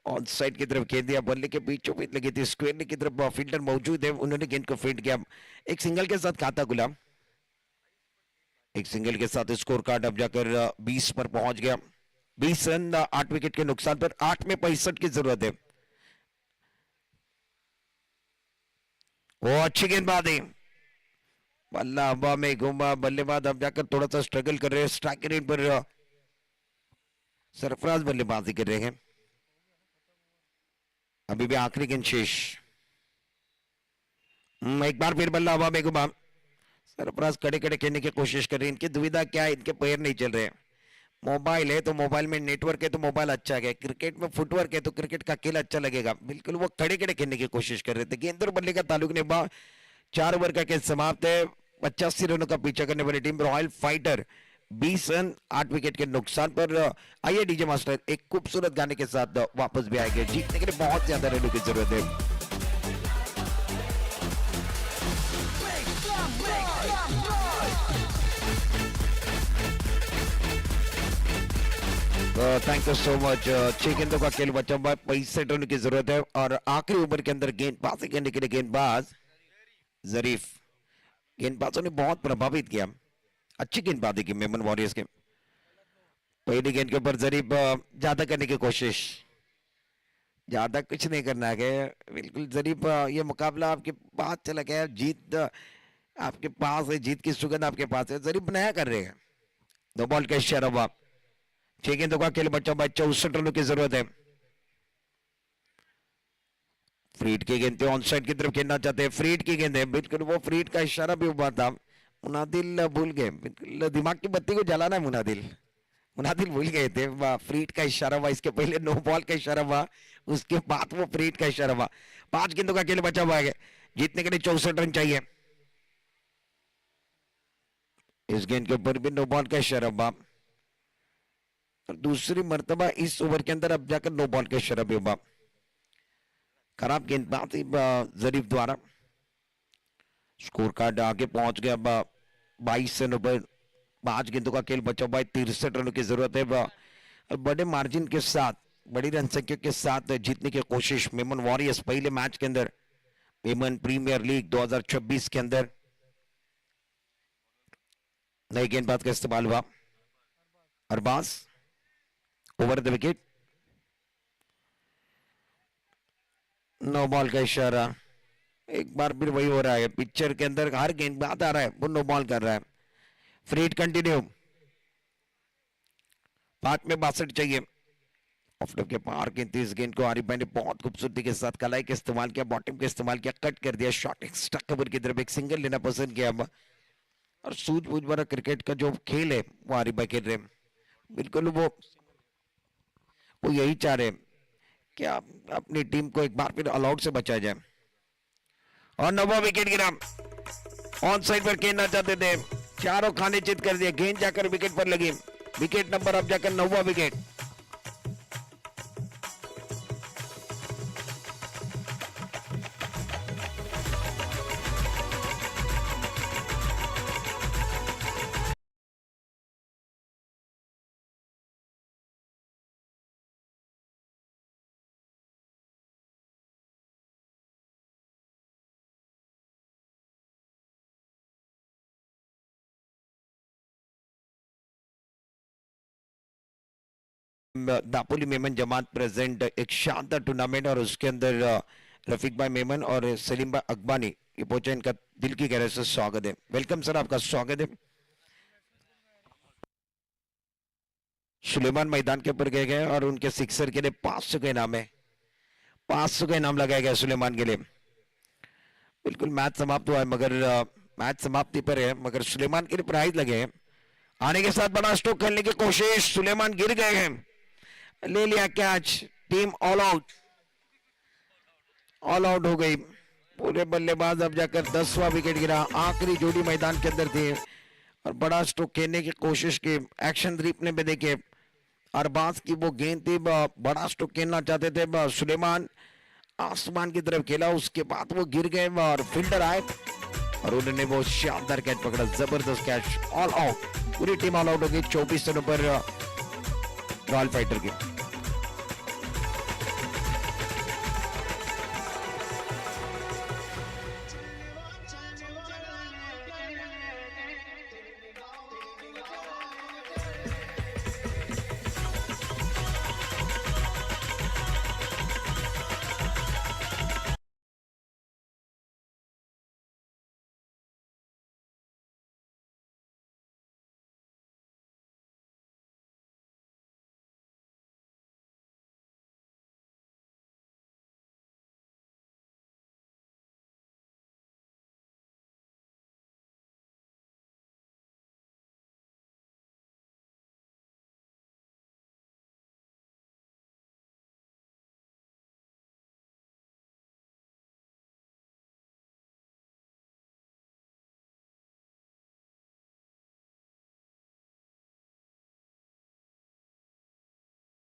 ऑन साइड की तरफ खेल दिया, बल्ले के बीचों बीच लगी थी, स्क्वायर की तरफ फील्डर मौजूद है, उन्होंने गेंद को फील्ड किया। एक सिंगल के साथ खाता खुला, एक सिंगल के साथ स्कोर कार्ड अब जाकर 20 पर पहुंच गया। 20 रन 8 विकेट के नुकसान पर, 8 में 65 की जरूरत है। वो अच्छी गेंदबाजी, बल्ला हवा में घूमा, बल्लेबाज अब जाकर थोड़ा सा स्ट्रगल कर रहे हैं, स्ट्राइक रेट पर सरफराज बल्लेबाजी कर रहे हैं। अभी भी आखिरी गेंद शेष। एक बार फिर बल्ला हवा में घुमा, सरफराज कड़े कड़े खेलने की कोशिश कर रहे हैं। इनकी दुविधा क्या है, इनके पैर नहीं चल रहे हैं। मोबाइल है तो मोबाइल में नेटवर्क है तो मोबाइल अच्छा है, क्रिकेट में फुटवर्क है तो क्रिकेट का खेल अच्छा लगेगा। बिल्कुल वो खड़े खड़े खेलने की कोशिश कर रहे थे। गेंद और बल्ले का ताल्लुक ने 4 ओवर का खेल समाप्त है। 85 रनों का पीछा करने वाली team royal fighter 20 run 8 wicket के नुकसान पर। आइए डीजे मास्टर एक खूबसूरत गाने के साथ वापस भी आएंगे। जीतने के लिए बहुत ज्यादा रनों की जरूरत है। Thank you so much. 6 गेंदों का खेल बचा हुआ है, 65 रन की जरूरत है और आखिरी ओवर के अंदर गेंदबाजी करने के लिए गेंदबाज जरीफ, गेंदबाजों ने बहुत प्रभावित किया, अच्छी गेंदबाजी की मेमन वॉरियर्स के। पहली गेंद के ऊपर जरीफ ज्यादा करने की कोशिश, ज्यादा कुछ नहीं करना है बिल्कुल जरीफ। ये मुकाबला आपके पास चला गया, जीत आपके पास है, जीत की सुगंध आपके पास है, जरीफ नया कर रहे हैं। 2 बॉल का इशारा, 6 गेंदों का खेल बचा हुआ है, 64 रनों की जरूरत है। फ्रीड की गेंद ऑन साइड की तरफ खेलना चाहते हैं, फ्रीड की गेंद है, बिल्कुल वो फ्रीड का इशारा भी हुआ था। मुनादिल भूल गए, बिल्कुल दिमाग की बत्ती को जलाना है मुनादिल, मुनादिल भूल गए थे। फ्रीड का इशारा हुआ, इसके पहले नो बॉल का इशारा हुआ, उसके बाद वो फ्रीड का इशारा हुआ। 5 गेंदों का खेल बचा हुआ है, जीतने के लिए 64 रन चाहिए। इस गेंद के ऊपर भी नो बॉल का इशारा हुआ, दूसरी मर्तबा इस ओवर के अंदर अब जाकर नो बॉल का इशारा भी हुआ। खराब गेंदबाजी जरीफ द्वारा। स्कोर कार्ड आगे पहुंच गया 22 रनों पर। 5 गेंदों का खेल बचा हुआ है, 63 रनों की जरूरत है। बड़े मार्जिन के साथ, बड़ी रन संख्या के साथ जीतने की कोशिश मेमन वॉरियर्स पहले मैच के अंदर, मेमन प्रीमियर लीग 2026 के अंदर। नई गेंदबाज का इस्तेमाल हुआ, Arbaz over the wicket, no ball का इशारा। एक बार फिर वही हो रहा है, पिक्चर के अंदर हर गेंदबाज आ रहा है वो नो बॉल कर रहा है। फ्रीड कंटिन्यू, 5 में 62 चाहिए। ऑफ के पार की इस गेंद को आरिफ भाई ने बहुत खूबसूरती के साथ कलाई का इस्तेमाल किया, बॉटम का इस्तेमाल किया, कट कर दिया, शॉट एक्स्ट्रा कवर की तरफ एक सिंगल लेना पसंद किया। और सूझबूझ भरा क्रिकेट का जो खेल है वो आरिफ भाई खेल रहे हैं। बिल्कुल वो यही चाह रहे हैं कि अपनी टीम को एक बार फिर ऑल आउट से बचाया जाए। और 9वां विकेट गिरा, ऑन साइड पर खेलना चाहते थे, चारों खाने चित कर दिए, गेंद जाकर विकेट पर लगी। विकेट नंबर अब जाकर 9वां विकेट। दापोली मेमन जमात प्रेजेंट एक शानदार टूर्नामेंट और उसके अंदर रफीक भाई मेमन और सलीम भाई अकबानी ये पहुंचे, इनका दिल की गहराई से स्वागत है। वेलकम सर, आपका स्वागत है। सुलेमान मैदान के ऊपर गए गए और उनके सिक्सर के लिए 500 का इनाम है। 500 का इनाम लगाया गया सुलेमान के लिए। बिल्कुल मैच समाप्त हुआ है, मगर मैच समाप्ति पर है, मगर सुलेमान के लिए प्राइज लगे हैं। आने के साथ बड़ा स्ट्रोक खेलने की कोशिश, सुलेमान गिर गए हैं, ले लिया कैच, टीम ऑल आउट हो गई। पूरे बल्लेबाज अब जाकर 10वां विकेट गिरा, आखिरी जोड़ी मैदान के अंदर थी और बड़ा स्ट्रोक खेलने की कोशिश की। एक्शन रिप्ले में देखे, अरबाज की वो गेंद थी, बड़ा स्ट्रोक खेलना चाहते थे सुलेमान, आसमान की तरफ खेला, उसके बाद वो गिर गए और फील्डर आए और उन्होंने वो शानदार कैच पकड़ा, जबरदस्त कैच, ऑल आउट। पूरी टीम ऑल आउट हो गई 24 रनों पर रॉयल फाइटर की।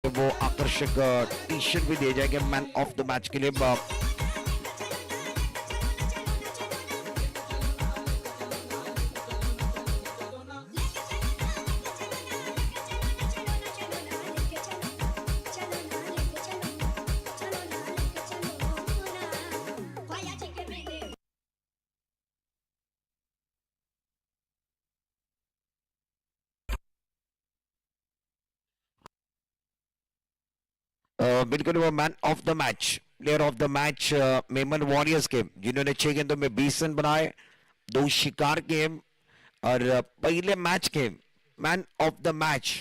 वो आकर्षक टी शर्ट भी दिए जाएंगे मैन ऑफ द मैच के लिए। बिल्कुल वो man of the match, player of the match Memon Warriors के, जिन्होंने 6 गेंदों में 20 रन बनाए, 2 शिकार के और पहले मैच के मैन ऑफ द मैच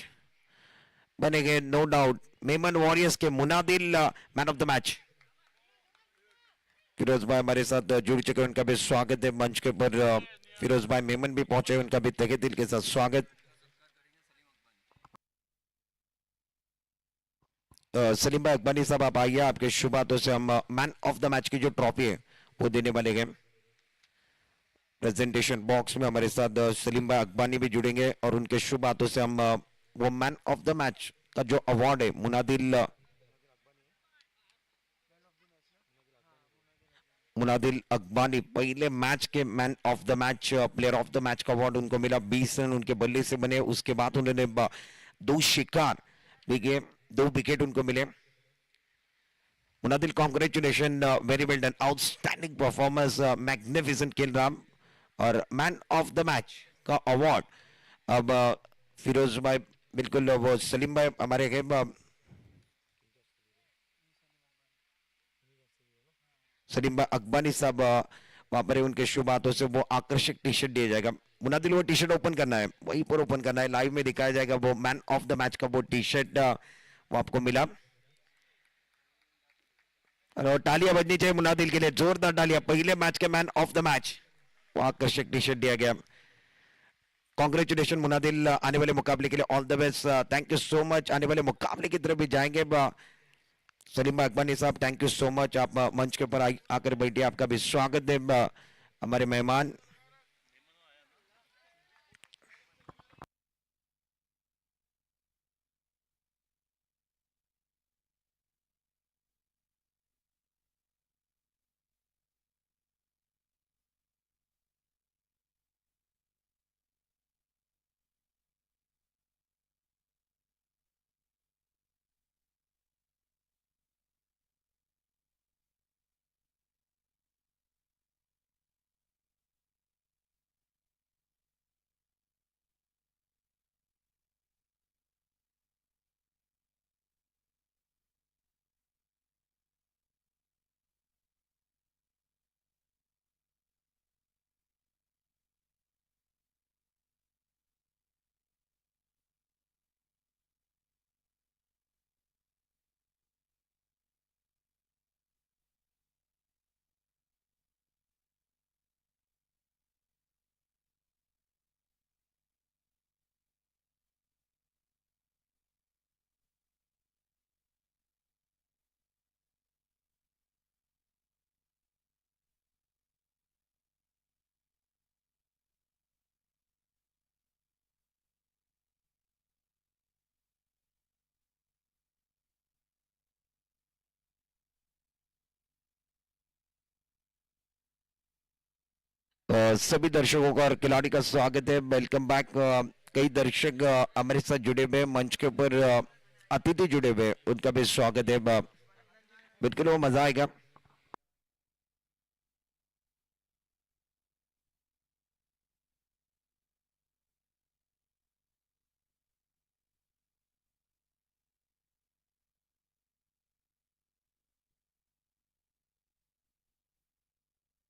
बने गए, नो डाउट मेमन वॉरियर्स के Munadil man of the match. Firoz भाई हमारे साथ जुड़ चुके हैं, उनका भी स्वागत है मंच के ऊपर। फिरोज भाई मेमन भी पहुंचे, उनका भी तहे दिल के साथ स्वागत। सलीम भाई अकबानी साहब आप आइए, आपके शुभ हाथों से हम मैन ऑफ द मैच की जो ट्रॉफी है वो देने वाले हैं। प्रेजेंटेशन बॉक्स में हमारे साथ सलीम भाई अकबानी भी जुड़ेंगे और उनके शुभ हाथों से हम वो मैन ऑफ द मैच का जो अवार्ड है मुनादिल अकबानी, पहले मैच के man of the match, player of the match का अवार्ड उनको मिला। 20 रन उनके बल्ले से बने, उसके बाद उन्होंने 2 शिकार भी किए, 2 विकेट उनको मिले। Munadil congratulation, very well done, outstanding performance, magnificent खेल रहा। और मैन ऑफ द मैच का अवार्ड अब फिरोज भाई, बिल्कुल वो सलीम भाई हमारे सलीम भाई अकबानी साहब वहां पर है, उनके शुभ हाथों से वो आकर्षक टी शर्ट दिया जाएगा। मुनादिल वो टी शर्ट ओपन करना है, वहीं पर ओपन करना है, लाइव में दिखाया जाएगा वो मैन ऑफ द मैच का वो टी शर्ट वो आपको मिला। और तालियां बजनी चाहिए मुनादिल के लिए, जोरदार तालियां, पहले मैच के मैन ऑफ द मैच वो आकर्षक टी शर्ट दिया गया। कॉन्ग्रेचुलेशन मुनादिल, आने वाले मुकाबले के लिए all the best, thank you so much. आने वाले मुकाबले की तरफ भी जाएंगे सलीम अकबानी साहब, थैंक यू सो मच, आप मंच के ऊपर आकर बैठिए, आपका भी स्वागत है हमारे मेहमान। सभी दर्शकों का और खिलाड़ी का स्वागत है। Welcome back. कई दर्शक हमारे साथ जुड़े हुए हैं, मंच के ऊपर अतिथि जुड़े हुए हैं, उनका भी स्वागत है। बिल्कुल वो मजा आएगा।